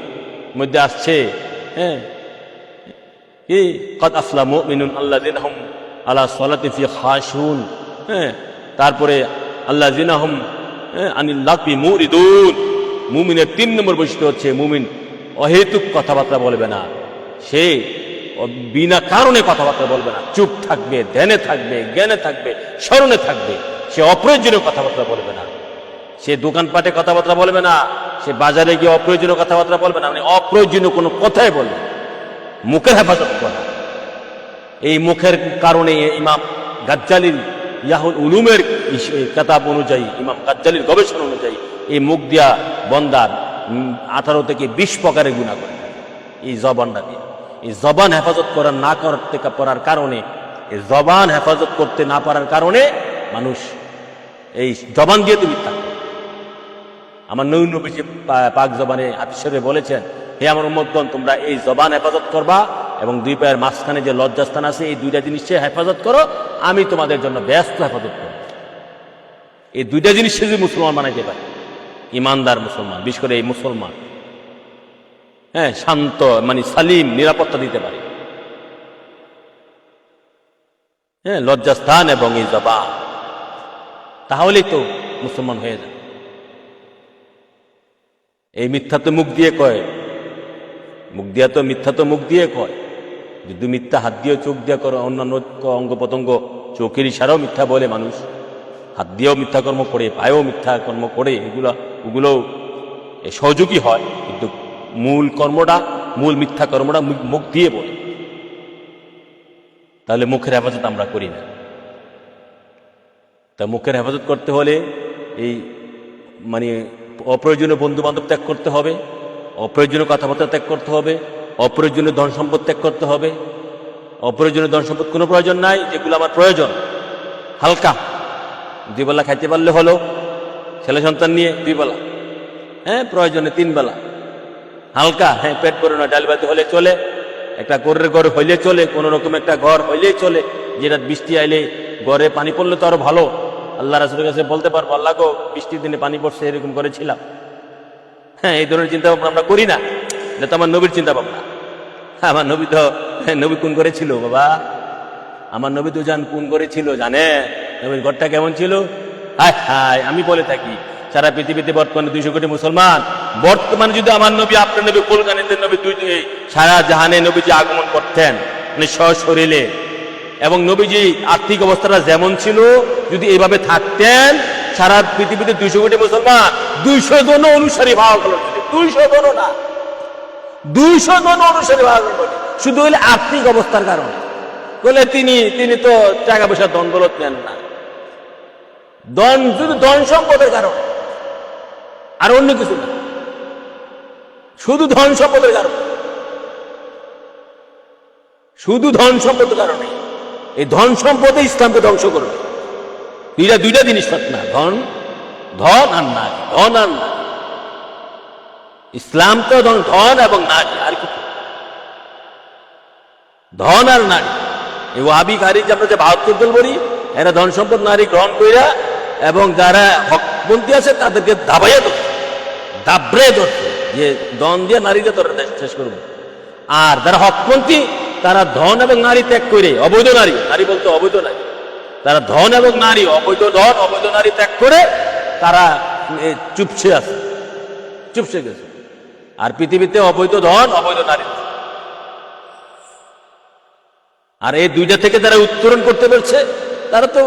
মধ্যে আসছে, হ্যাঁ, কি কদ আফলা মুমিনুন আল্লাযিনা হুম আলা সালাতিহিম খাশিউন। হ্যাঁ, তারপরে আল্লাযিনা হুম আনিল লাগবি মুরিদুন। মুমিনের 3 নম্বর বৈশিষ্ট্য হচ্ছে মুমিন অহেতুক কথাবার্তা বলবে না, সে বিনা কারণে কথাবার্তা বলবে না, চুপ থাকবে, ধ্যানে থাকবে, জ্ঞানে থাকবে, স্মরণে থাকবে। সে অপ্রয়োজনীয় কথাবার্তা বলবে না, সে দোকানপাটে কথাবার্তা বলবে না, সে বাজারে গিয়ে অপ্রয়োজনীয় কথাবার্তা বলবে না। মানে অপ্রয়োজনীয় কোনো কথাই বলবে, মুখের হেফাজত করা। এই মুখের কারণে ইমাম গাজ্জালির ইয়াহুল উলুমের কিতাব অনুযায়ী, ইমাম গাজ্জালির গবেষণা অনুযায়ী, এই মুখ দিয়া বন্দার 18 থেকে 20 প্রকারের গুনাহ করে এই জবানটা দিয়ে। এই জবান হেফাজত করার না করতে পারার কারণে, এই জবান হেফাজত করতে না পারার কারণে মানুষ এই জবান দিয়ে তুমি থাকবে। আমার নবী পাক জবানে হাদিস শরীফে বলেছেন, হে আমার উম্মতগণ, তোমরা এই জবান হেফাজত করবা এবং 2 পায়ের মাঝখানে যে লজ্জাস্থান আছে, এই 2টা জিনিসে হেফাজত করো, আমি তোমাদের জন্য ব্যস্ত হেফাজত করব। এই 2টা জিনিস যদি মুসলমান বানাইতে পারে, ইমানদার মুসলমান, বিশেষ করে এই মুসলমান, হ্যাঁ, শান্ত, মানে সালিম, নিরাপত্তা দিতে পারে, হ্যাঁ, লজ্জাস্থান এবং এই জবান, তাহলেই তো মুসলমান হয়ে যায়। এই মিথ্যা তো মুখ দিয়ে কয়, মিথ্যা তো মুখ দিয়ে কয়। যদি মিথ্যা হাত দিয়ে, চোখ দিয়ে করো, অন্যান্য অঙ্গ প্রত্যঙ্গ, চোখের ইশারাও মিথ্যা বলে মানুষ, হাত দিয়েও মিথ্যা কর্ম করে, পায়েও মিথ্যা কর্ম করে, ওগুলো সহযোগী হয়, কিন্তু মূল কর্মটা, মূল মিথ্যা কর্মটা মুখ দিয়ে বলে। তাহলে মুখের হেফাজত আমরা করি না। তা মুখের হেফাজত করতে হলে এই মানে অপ্রয়োজনীয় বন্ধু বান্ধব ত্যাগ করতে হবে, অপ্রয়োজনীয় কথাবার্তা ত্যাগ করতে হবে, অপ্রয়োজনীয় ধন সম্পদ ত্যাগ করতে হবে। অপ্রয়োজনীয় ধন সম্পদ কোনো প্রয়োজন নাই, যেগুলো আমার প্রয়োজন হালকা, 2 বেলা খাইতে পারলে হলো, ছেলে সন্তান নিয়ে 2 বেলা, হ্যাঁ প্রয়োজনে 3 বেলা হালকা, হ্যাঁ পেট করে না, ডাল ভাত হলে চলে, একটা গরের ঘর হইলে চলে, কোন রকম একটা ঘর হইলেই চলে, যেটা বৃষ্টি আইলে ঘরে পানি পড়লে তো আরো ভালো। আল্লাহ রাসূলের কাছে বলতে পারবো, আল্লাহ গো বৃষ্টির দিনে পানি পড়ছে, এরকম করেছিলাম। হ্যাঁ, এই ধরনের চিন্তা ভাবনা আমরা করি না। এটা তো আমার নবীর চিন্তা ভাবনা। আমার নবী তো, নবী কোন করেছিল বাবা, আমার নবী তো জান কোন করেছিল জানে, নবীর ঘরটা কেমন ছিল। হায় হায়, আমি বলে থাকি সারা পৃথিবীতে বর্তমানে 200 কোটি মুসলমান, বর্তমানে যদি আমার নবী, আপনার নবী, কুলকানিতের নবী, সারা জাহানে নবীজি আগমন করতেন মানে সশরীরে, এবং নবীজি আর্থিক অবস্থাটা যেমন ছিল, যদি এইভাবে থাকতেন, সারা পৃথিবীতে 200 কোটি মুসলমান 200 জন অনুসারী ভাগ হলো, 200 জন না, 200 জন অনুসারী ভাগ হলো, শুধু হলে আর্থিক অবস্থার কারণে। বলে তিনি তো টাকা পয়সা ধন দৌলত নেন না, শুধু ধন সম্পদের কারণে, আর অন্য কিছু না, শুধু ধন সম্পদের কারণে, শুধু ধন সম্পদের কারণে। এই ধন সম্পদে ইসলামকে ধ্বংস করবে। দুইটা জিনিস না, ধন আর নারী, ধন আর নারী। ইসলাম তো ধন এবং নারী, আর কিছু, ধন আর নারী। এই ওয়াহাবি খারিজ আমরা যে 72 দল বলি, এরা ধন সম্পদ নারী গ্রহণ কইরা, এবং যারা হকপন্থী আছে তাদেরকে দাবাইয়া ধরছে, দাবড়ে ধরছে, যে ধন দিয়ে নারীকে তোরা শেষ করবো। আর যারা হকপন্থী, তারা ধন এবং নারী ত্যাগ করে, অবৈধ নারী, নারী বলতে অবৈধ নারী, তারা ধন এবং নারী, অবৈধ ধন অবৈধ নারী ত্যাগ করে তারা চুপসে আছে, চুপসে গেছে। আর পৃথিবীতে অবৈধ ধন অবৈধ নারী, আর এই দুইটা থেকে যারা উত্তরণ করতে পারছে, তারা তো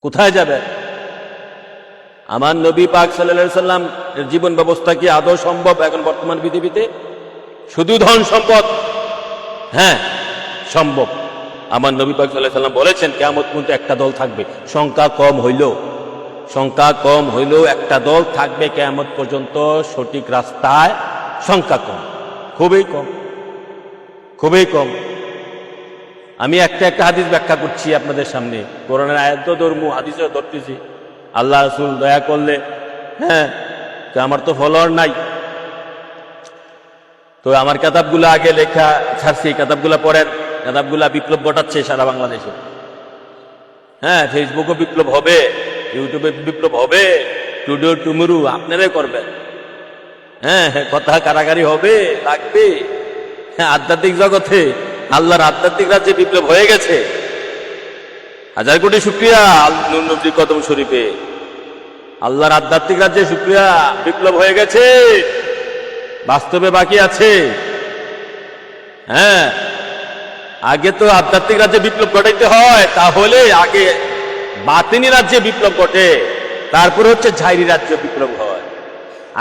কোথায় যাবে? আমার নবী পাক সাল্লাল্লাহু আলাইহি সাল্লাম এর জীবন ব্যবস্থা কি আদৌ সম্ভব এখন বর্তমান পৃথিবীতে? শুধু ধন সম্পদ, হ্যাঁ সম্ভব। আমার নবী পাক সাল্লাল্লাহু আলাইহি সাল্লাম বলেছেন, কিয়ামত পর্যন্ত একটা দল থাকবে, সংখ্যা কম হইলেও একটা দল থাকবে কিয়ামত পর্যন্ত সঠিক রাস্তায়। সংখ্যা কম, খুবই কম। আমি একটা হাদিস ব্যাখ্যা করছি আপনাদের সামনে, কোরআনের আয়াত তো ধর্ম, হাদিসও ধরতেছি। আল্লাহ রাসূল দয়া করলে, হ্যাঁ আমার তো ফলোয়ার নাই, তো আমার কিতাবগুলো আগে লেখা ছাড়ছি, কিতাবগুলো পড়েন। কিতাবগুলো বিপ্লব ঘটাচ্ছে সারা বাংলাদেশে। হ্যাঁ, ফেসবুকও বিপ্লব হবে, ইউটিউবে বিপ্লব হবে, টুডে টুমুরু আপনারাই করবেন। হ্যাঁ, কথা কারাগারি হবে, লাগবে। হ্যাঁ, আধ্যাত্মিক জগতে, আল্লাহর আধ্যাত্মিক রাজ্যে বিপ্লব হয়ে গেছে। 1000 কোটি শুকরিয়া নূর নবীর কদম শরীফে, আল্লাহর আধ্যাত্মিক রাজ্যে শুকরিয়া, বিপ্লব হয়ে গেছে, বাস্তবে বাকি আছে। হ্যাঁ, আগে তো আধ্যাত্মিক রাজ্যে বিপ্লব ঘটাইতে হয়, তাহলে আগে বাতিনি রাজ্যে বিপ্লব ঘটে, তারপরে হচ্ছে জাহিরি রাজ্যে বিপ্লব হয়।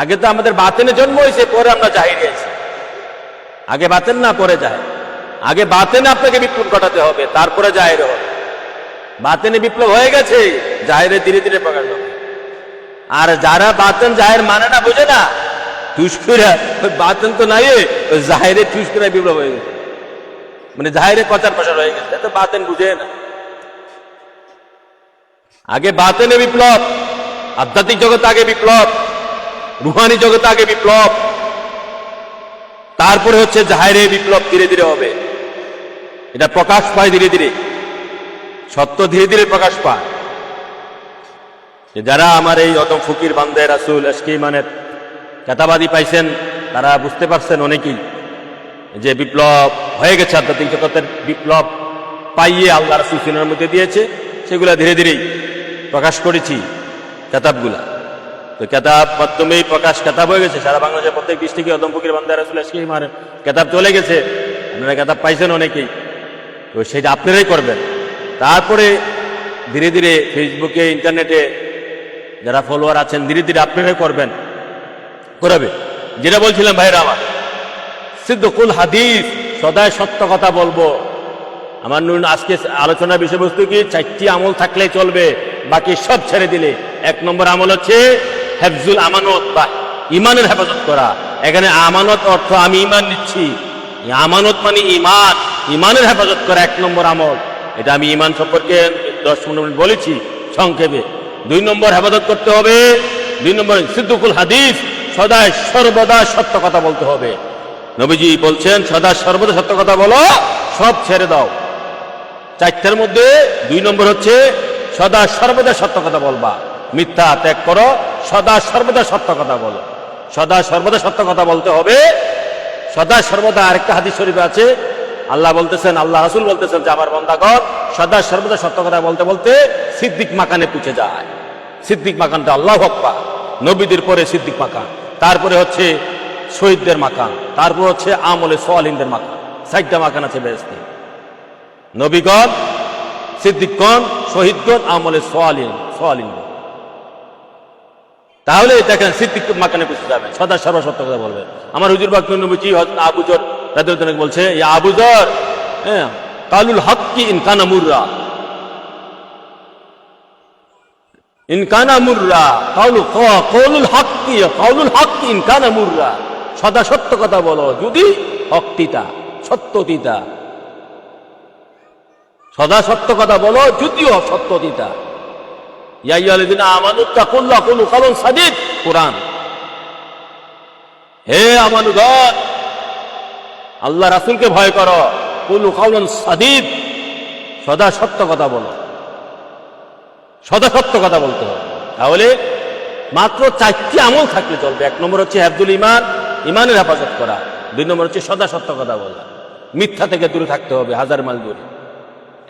আগে তো আমাদের বাতিনে জন্ম হয়েছে, পরে আমরা জাহিরি আছি। আগে বাতেন না, পরে যায়। আগে বাতেনে আপনাকে বিপ্লব ঘটাতে হবে, তারপরে জাহির হবে। বাতেনে বিপ্লব হয়ে গেছে, জাহিরে ধীরে ধীরে প্রকাশ হবে। আর যারা বাতেন জাহির মানে না, বোঝে না, তুষ্করা, বাতেন তো নাই, ওই জাহিরে তুষ্করা বিপ্লব হয়ে গেছে, মানে জাহিরে কচার প্রসার হয়ে গেছে, তো বাতেন বুঝে না। আগে বাতেনে বিপ্লব, আধ্যাত্মিক জগতে আগে বিপ্লব, রুহানি জগতে আগে বিপ্লব, তারপরে হচ্ছে জাহিরে বিপ্লব ধীরে ধীরে হবে। এটা প্রকাশ পায় ধীরে ধীরে, সত্য ধীরে ধীরে প্রকাশ পায়। যারা আমার এই অদম ফকির বান্দে রাসূল আশকি ইমানের কেতাবাদি পাইছেন, তারা বুঝতে পারছেন অনেকেই যে বিপ্লব হয়ে গেছে, আধ্যাত্মিক জগতের বিপ্লব পাইয়ে আল্লাহ রাসূল সিনার মধ্যে দিয়েছে, সেগুলা ধীরে ধীরেই প্রকাশ করেছি কেতাবগুলা। তো কেতাব মাধ্যমেই প্রকাশ, কেতাব হয়ে গেছে সারা বাংলাদেশের প্রত্যেক ডিস্ট্রিক্টে অদম ফকির বান্দে রাসূল আশকি ইমানের কেতাব চলে গেছে। আপনারা কেতাব পাইছেন অনেকেই। তো তো সেটা আপনারাই করবেন। তারপরে ধীরে ধীরে ফেসবুকে ইন্টারনেটে যারা ফলোয়ার আছেন ধীরে ধীরে আপনারাই করবেন, করাবে। যেটা বলছিলাম ভাইরা আমার, সিদ্দিকুল হাদিস, সদায় সত্য কথা বলবো। আমার আজকে আলোচনার বিষয়বস্তু কি, 4টি আমল থাকলে চলবে, বাকি সব ছেড়ে দিলে। 1 নম্বর আমল হচ্ছে হেফজুল আমানত বা ইমানের হেফাজত করা। এখানে আমানত অর্থ আমি ইমান নিচ্ছি, আমানত মানে ইমান, ইমানের হেফাজত করা 1 নম্বর আমল। এটা আমি ইমান সম্পর্কে 10-15 মিনিট বলেছি সংক্ষেপে। 2 নম্বর হেফাজত করতে হবে, 2 নম্বর সিদ্দিকুল হাদিস, সদায় সর্বদা সত্য কথা বলতে হবে। নবীজি বলছেন সদা সর্বদা সত্য কথা বলো, সব ছেড়ে দাও। 4টার মধ্যে 2 নম্বর হচ্ছে সদা সর্বদা সত্য কথা বলবা, মিথ্যা ত্যাগ করো, সদা সর্বদা সত্য কথা বলো। সদা সর্বদা সত্য কথা বলতে হবে, সদা সর্বদা। আরেকটা হাদিস শরীফে আছে, আল্লাহ বলতেছেন, আল্লাহ রাসূল বলতেছেন যে আমার বান্দাগণ সদা সর্বদা সত্য কথা বলতে বলতে সিদ্দিক মাকানে পৌঁছে যায়। সিদ্দিক মাকানটা আল্লাহু আকবার, নবীদের পরে সিদ্দিক মাকান, তারপরে হচ্ছে শহীদদের মাকান, তারপর হচ্ছে আমলে সোয়ালিনদের মাকান। 4টা মাকান আছে বেহেশতে, নবীগণ, সিদ্দিকগণ, শহীদগণ, আমলে সোয়ালিন। তাহলে দেখেন সিদ্দিক মাকানে পৌঁছে যাবেন, সদা সর্বদা সত্য কথা বলবে। আমার হুজুর পাক নবীজি হযরত আবু যর রাদিয়াল্লাহু আনহু বলছে, ইয়া আবু যর, কালুল হক্কি ইন কানা মুররা, ইন কানা মুররা, কাউলুল হক্কি ইন কানা মুররা। সদা সত্য কথা বলো যদি হক তিতা, সত্য তিতা। সদা সত্য কথা বলো যদিও সত্য তিতা। ইয়া আইয়ুহাল্লাযীনা আমানু তাকুল্লাহ কুলু কাওলান সাদীদ, কোরআন। হে আমানুগণ, আল্লাহ রাসূলকে ভয় করো, কুলু কাওলান সাদীদ, সদা সত্য কথা বলো, সদা সত্য কথা বলতে হবে। তাহলে মাত্র 4টি আমল থাকলে চলবে। 1 নম্বর হচ্ছে হেফজুল ইমান, ইমানের হেফাজত করা। 2 নম্বর হচ্ছে সদা সত্য কথা বলা, মিথ্যা থেকে দূরে থাকতে হবে, 1000 মাইল দূরে।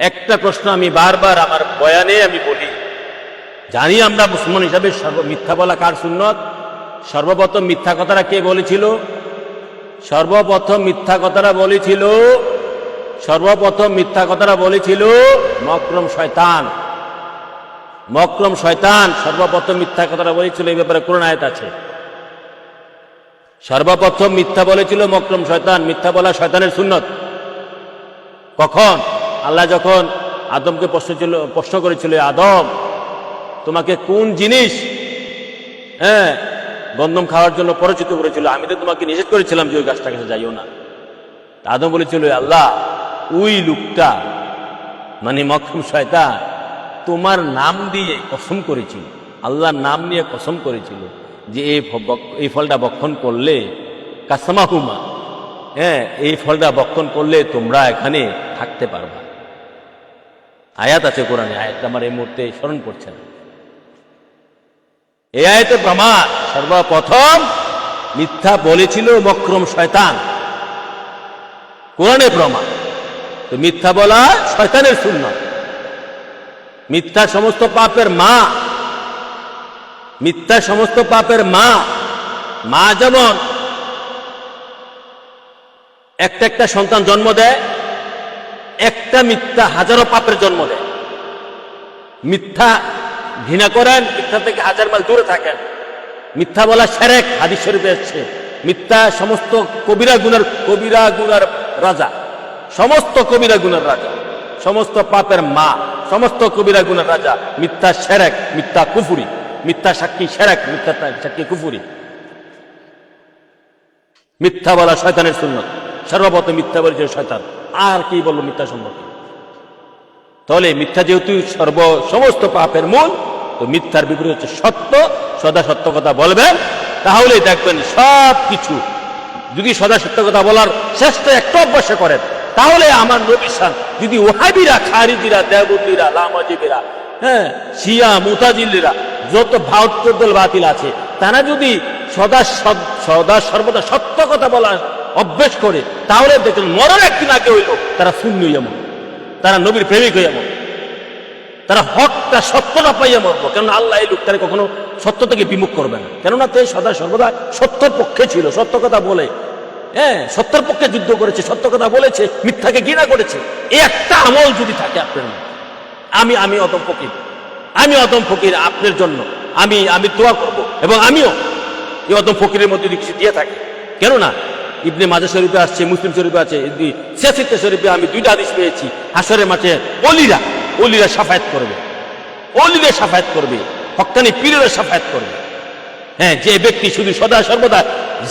একটা প্রশ্ন আমি বারবার আমার বয়ানে আমি বলি, জানি আমরা মুসলমান হিসাবে মিথ্যা বলা কার সুন্নত? সর্বপ্রথম মিথ্যা কথাটা কে বলেছিল? সর্বপ্রথম মিথ্যা কথাটা বলেছিল মকরম শয়তান। মকরম শয়তান সর্বপ্রথম মিথ্যা কথাটা বলেছিল। এই ব্যাপারে কোরআন আয়াত আছে। সর্বপ্রথম মিথ্যা বলেছিল মকরম শয়তান। মিথ্যা বলা শয়তানের সুন্নত। কখন? আল্লাহ যখন আদমকে প্রশ্ন করেছিল, আদম তোমাকে কোন জিনিস গন্ধম খাওয়ার জন্য পরিচিত করেছিল? আমি তো তোমাকে নিষেধ করেছিলাম যে ওই গাছটার কাছে যাইও না। আদম বলেছিল, আল্লাহ ওই লোকটা মানে মকরম শয়তান তোমার নাম দিয়ে কসম করেছিল, আল্লাহর নাম নিয়ে কসম করেছিল যে এই ফলটা ভক্ষণ করলে, কাসমাহুমা, এই ফলটা ভক্ষণ করলে তোমরা এখানে থাকতে পারবা। আয়াত আছে কোরআনে, আয়াতটা আমার এই মুহূর্তে স্মরণ পড়ছে না। এই আয়াতে প্রমাণ, সর্বপ্রথম মিথ্যা বলেছিল মকরম শয়তান, কোরআনে প্রমাণ। তো মিথ্যা বলা শয়তানের সুন্নাত। মিথ্যা সমস্ত পাপের মা, মিথ্যা সমস্ত পাপের মা। মা যেমন একটা সন্তান জন্ম দেয়, একটা মিথ্যা হাজারো পাপের জন্ম দেয়। মিথ্যা ঘৃণা করেন, মিথ্যা থেকে 1000 মাইল দূরে থাকেন। মিথ্যা বলা শিরক, হাদিস শরীফে এসেছে। মিথ্যা সমস্ত কবিরা গুনার রাজা, সমস্ত কবিরা গুনার রাজা, সমস্ত পাপের মা, সমস্ত কবিরা গুনার রাজা। মিথ্যা শিরক, মিথ্যা কুফরি, মিথ্যা সাক্ষী শিরক, মিথ্যা সাক্ষী কুফরি। মিথ্যা বলা শয়তানের সুন্নত। সর্বপ্রথম মিথ্যা বলেছিল শয়তান। আর কি বলবো মিথ্যা সম্পর্কে? তাহলে মিথ্যা যেহেতু সমস্ত পাপের মূল, তো মিথ্যার বিপরীত হচ্ছে সত্য। সদা সত্য কথা বলবেন, তাহলে দেখবেন সব কিছু। যদি সদা সত্য কথা বলার চেষ্টা একটু অভ্যাস করেন, তাহলে আমার নবী শান, যদি ওহাবিরা, খারিজিরা, দেওবন্দিরা, লামাজিবিরা, শিয়া, মুতাজিলিরা, যত ভাউত্তর বাতিল আছে, তারা যদি সদা সর্বদা সত্য কথা বলার অভ্যেস করে, তাহলে দেখবেন মরার একদিন আগে হইল তারা শূন্য এমন, তারা নবীর প্রেমিক হয়ে এমন, তারা হকটা সত্যটা পাইয়া মরবো। কেননা আল্লাহ এই লোকটারে কখনো সত্য থেকে বিমুখ করবে না। কেননা তে সদা সর্বদা সত্যর পক্ষে ছিল, সত্য কথা বলে। হ্যাঁ, সত্যের পক্ষে যুদ্ধ করেছে, সত্য কথা বলেছে, মিথ্যাকে ঘৃণা করেছে। এই একটা আমল যদি থাকে আপনার মধ্যে, আমি অদম ফকির, আমি অদম ফকির আপনার জন্য, আমি দোয়া করব, এবং আমিও এই অদম ফকিরের মধ্যে যদি কিছু দিয়ে থাকে। কেননা ইবনে মাজাহ শরীফে আসছে, মুসলিম শরীফে আছে, সিয়াসিতে শরীফে আমি 2টা হাদিস পেয়েছি। হাসরের মাঠে অলিরা সাফায়াত করবে, অলিরা সাফায়াত করবে, হক্কানি পীরেরা সাফায়াত করবে। হ্যাঁ, যে ব্যক্তি শুধু সদা সর্বদা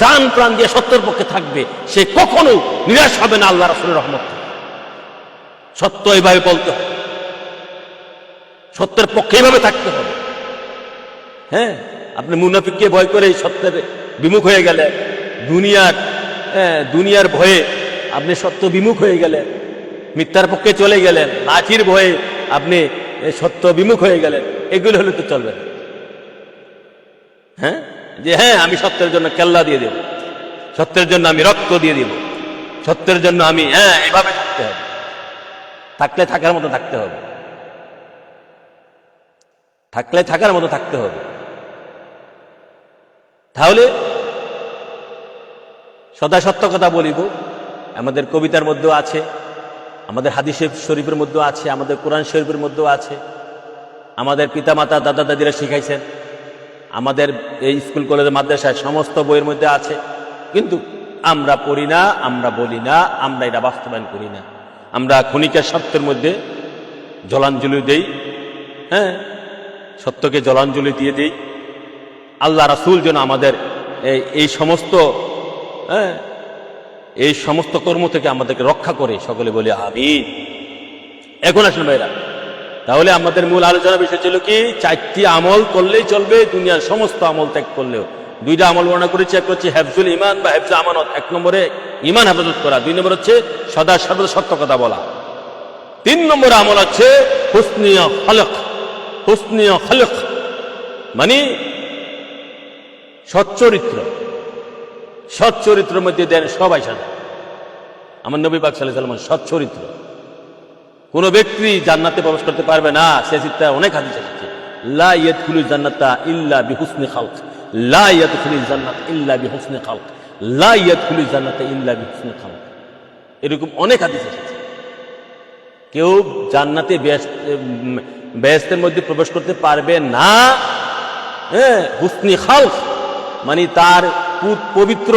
জান প্রাণ দিয়ে সত্যের পক্ষে থাকবে, সে কখনো নিরাশ হবে না আল্লাহ রাসূলের রহমত থেকে। সত্য এইভাবে বলতে হবে, সত্যের পক্ষে এইভাবে থাকতে হবে। হ্যাঁ, আপনি মুনাফিককে ভয় করে সত্যের বিমুখ হয়ে গেলেন, দুনিয়ার ভয়ে আপনি সত্য বিমুখ হয়ে গেলেন, মিথ্যার পক্ষে চলে গেলেন, লাঠির ভয়ে আপনি সত্য বিমুখ হয়ে গেলেন, এগুলো হলে তো চলবে না। হ্যাঁ, যে হ্যাঁ আমি সত্যের জন্য কেল্লা দিয়ে দেব, সত্যের জন্য আমি রক্ত দিয়ে দিব, সত্যের জন্য আমি এভাবে থাকতে হবে। থাকলে থাকার মতো থাকতে হবে, থাকলে থাকার মতো থাকতে হবে। তাহলে সদা সত্য কথা বলিব, আমাদের কবিতার মধ্যেও আছে, আমাদের হাদিস শরীফের মধ্যেও আছে, আমাদের কোরআন শরীফের মধ্যেও আছে, আমাদের পিতামাতা দাদা দাদিরা শিখাইছেন, আমাদের এই স্কুল কলেজ মাদ্রাসায় সমস্ত বইয়ের মধ্যে আছে। কিন্তু আমরা পড়ি না, আমরা বলি না, আমরা এটা বাস্তবায়ন করি না। আমরা ক্ষণিকের সত্যের মধ্যে জলাঞ্জলি দেই, হ্যাঁ, সত্যকে জলাঞ্জলি দিয়ে দেই। আল্লাহ রাসূল যেন আমাদের এই সমস্ত কর্ম থেকে আমাদেরকে রক্ষা করে, সকলে বলি আমিন। এখন আসুন ভাইরা, তাহলে আমাদের মূল আলোচনা বিষয় ছিল কি, 4টি আমল করলেই চলবে, দুনিয়ার সমস্ত আমল ত্যাগ করলেও। 2টা আমল বর্ণনা করেছি, এক হচ্ছে হেফজুল ইমান বা হেফজুল আমানত, 1 নম্বরে ইমান হেফাজত করা, 2 নম্বর হচ্ছে সদা সর্বদা সত্য কথা বলা, 3 নম্বর আমল হচ্ছে হুসনিয় খলক, মানে সচ্চরিত্রের মধ্যে দেন সবাই সাজা। আমার নবী পাক সাল্লাল্লাহু আলাইহি ওয়াসাল্লাম সচ্চরিত্র। কোন ব্যক্তি জান্নাতে প্রবেশ করতে পারবে না, সে চিন্তা অনেক হাদিস এসেছে, লা ইয়াদখুলুল জান্নাতা ইল্লা বিহুসনি খালক, লা ইয়াদখুলুল জান্নাত ইল্লা বিহুসনি খালক, লা ইয়াদখুলুল জান্নাতা ইল্লা বিহুসনি খালক। এরকম অনেক হাদিস এসেছে। কেউ জান্নাতে বেহেশতের মধ্যে প্রবেশ করতে পারবে না, হুসনি খালক মানে তার পবিত্র,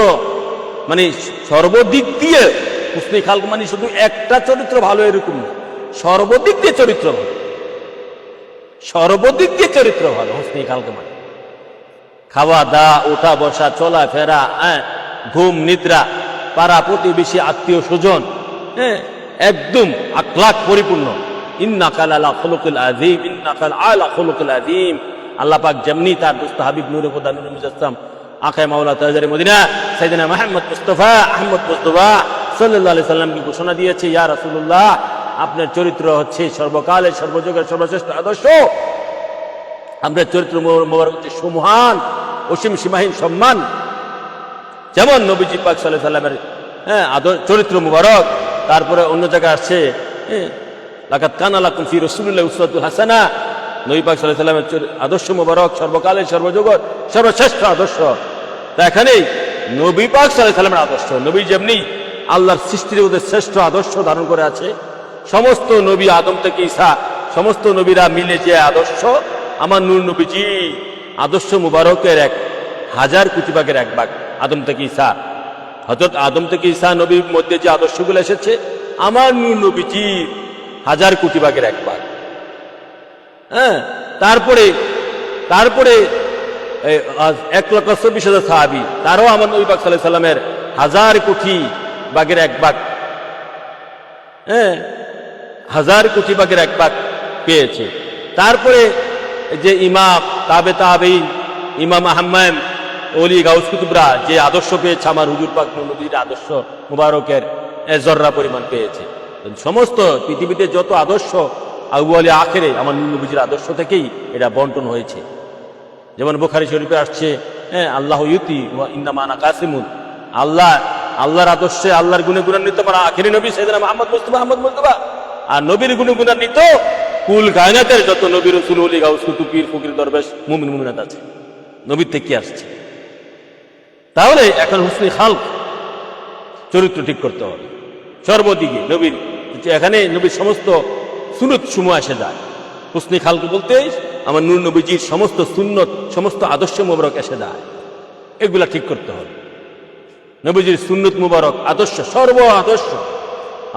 মানে সর্বদিক দিয়ে হুসনি খালক মানে শুধু একটা চরিত্র ভালো এরকম না, সর্বদিক দিয়ে চরিত্র ভালো, সর্বদিক দিয়ে চরিত্র ভালো। হুসনি খালক মানে খাওয়া দাওয়া, ওঠা বসা, চলা ফেরা, ঘুম নিদ্রা, পাড়া প্রতিবেশী, আত্মীয় স্বজন, একদম আখলাক পরিপূর্ণ। ইন্নাকা লালা খুলুকুল আযীম, ইন্নাকা আলা খুলুকুল আযীম। আল্লাহ পাক যেমনি তার দোস্ত হাবিব নূরে খোদা নূরে মুজাসসাম আকায়ে মাওলা তাজরে মদিনা সাইয়েদনা মুহাম্মদ মুস্তাফা আহমদ মুস্তাফা সাল্লাল্লাহু আলাইহি সাল্লামকে ঘোষণা দিয়েছে, ইয়া রাসূলুল্লাহ, আপনার চরিত্র হচ্ছে সর্বকালের সর্বযুগের সর্বশ্রেষ্ঠ আদর্শ, আপনার চরিত্র মোবারক হচ্ছে সুমহান, অসীম সীমাহীন সম্মান। যেমন নবীজি পাক সাল্লাল্লাহু আলাইহি সাল্লামের চরিত্র মুবারক, তারপরে অন্য জায়গায় আসছে লাকাদ কানা লাকুম ফি রাসূলিল্লাহি উসওয়াতুন হাসানাহ, নবী পাক সাল্লাল্লাহু আলাইহি সাল্লামের আদর্শ মুবারক সর্বকালের সর্বযুগের সর্বশ্রেষ্ঠ আদর্শ। তা এখানেই নবী পাক সাল্লাল্লাহু আলাইহি সাল্লামের আদর্শ, নবী যেমনি আল্লাহর সৃষ্টির মধ্যে শ্রেষ্ঠ আদর্শ ধারণ করে আছে, সমস্ত নবী আদম থেকে ঈসা সমস্ত নবীরা মিলে যে আদর্শ, আমার নূর নবীজি আদর্শ মুবারকের 1000 কোটি ভাগের 1 ভাগ। আদম থেকে ঈসা, হযরত আদম থেকে ঈসা নবীর মধ্যে যে আদর্শগুলো এসেছে, আমার নূর নবীজি 1000 কোটি ভাগের 1 ভাগ। তারপরে 1,24,000 সাহাবী, তারও আমার নবী পাক সাল্লাল্লাহু আলাইহি সাল্লামের 1000 কোটি ভাগের 1 ভাগ, 1000 কোটি ভাগের 1 ভাগ পেয়েছে। তারপরে যে ইমাম তাবেঈন, ইমাম আহমদ ওলি গাউস কুতুবরা যে আদর্শ পেয়েছে, আমার হুজুর পাক নবীর আদর্শ মুবারকের জর্রা পরিমাণ পেয়েছে। সমস্ত পৃথিবীতে যত আদর্শ আউয়ালে আখেরে আমার নবীজির আদর্শ থেকেই এটা বন্টন হয়েছে। যেমন বুখারী শরীফে আসছে, আল্লাহ ইউতি ওয়া ইন্নামা আনা কাসিমুন, আল্লাহর আদর্শে আল্লাহর গুণে গুণান্বিত আমার আখেরি নবী সাইয়েদনা মুহাম্মদ মুস্তাফা, আর নবীর গুণে গুণান্বিত কুল কায়নাতের যত নবী রাসূল ওলি গাউস কুতুব পীর ফকির দরবেশ মুমিন মুমিনাত আছে, নবীর থেকে আসছে। তাহলে এখন হুসনি খালক চরিত্র ঠিক করতে হবে সর্বদিকে নবীর। এখানে নবীর সমস্ত সুন্নত সমূহ এসে যায়। হুসনে খালক বলতে আমার নূর নবীজির সমস্ত সুন্নত, সমস্ত আদর্শ মোবারক এসে যায়। এগুলা ঠিক করতে হবে। নবীজির সুন্নত মুবারক আদর্শ, সর্ব আদর্শ,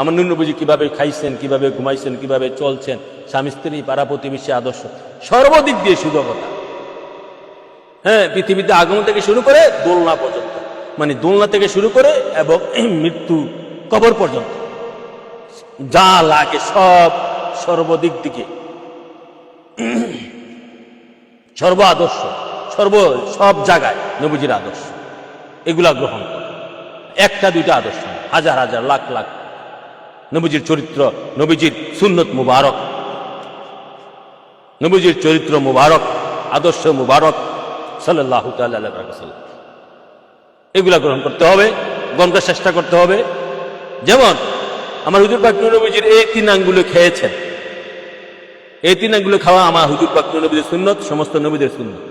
আমার নূর নবীজি কিভাবে খাইছেন, কিভাবে ঘুমাইছেন, কিভাবে চলছেন, স্বামী স্ত্রী, পাড়া প্রতিবেশী আদর্শ, সর্বদিক দিয়ে শুধু কথা। হ্যাঁ, পৃথিবীতে আগমন থেকে শুরু করে দোলনা পর্যন্ত, মানে দোলনা থেকে শুরু করে এবং মৃত্যু কবর পর্যন্ত যা লাগে সব, সর্বদিক দিকে সর্ব আদর্শ, সব জায়গায় নবীজির আদর্শ, এগুলা গ্রহণ করে। একটা দুইটা আদর্শ, হাজার হাজার লাখ লাখ নবীজির চরিত্র, নবীজির সুন্নত মুবারক, নবীজির চরিত্র মুবারক, আদর্শ মুবারক সাল্লাল্লাহু তাআলা আলাইহি ওয়াসাল্লাম, এগুলা গ্রহণ করতে হবে, গ্রহণ করার চেষ্টা করতে হবে। যেমন আমার হুজুর পাক নূর নবীজির এই 3 আঙ্গুলে খেয়েছেন, এই 3 আঙ্গুলে খাওয়া আমার হুজুর পাক নূর নবীজির সুন্নত, সমস্ত নবীদের সুন্নত।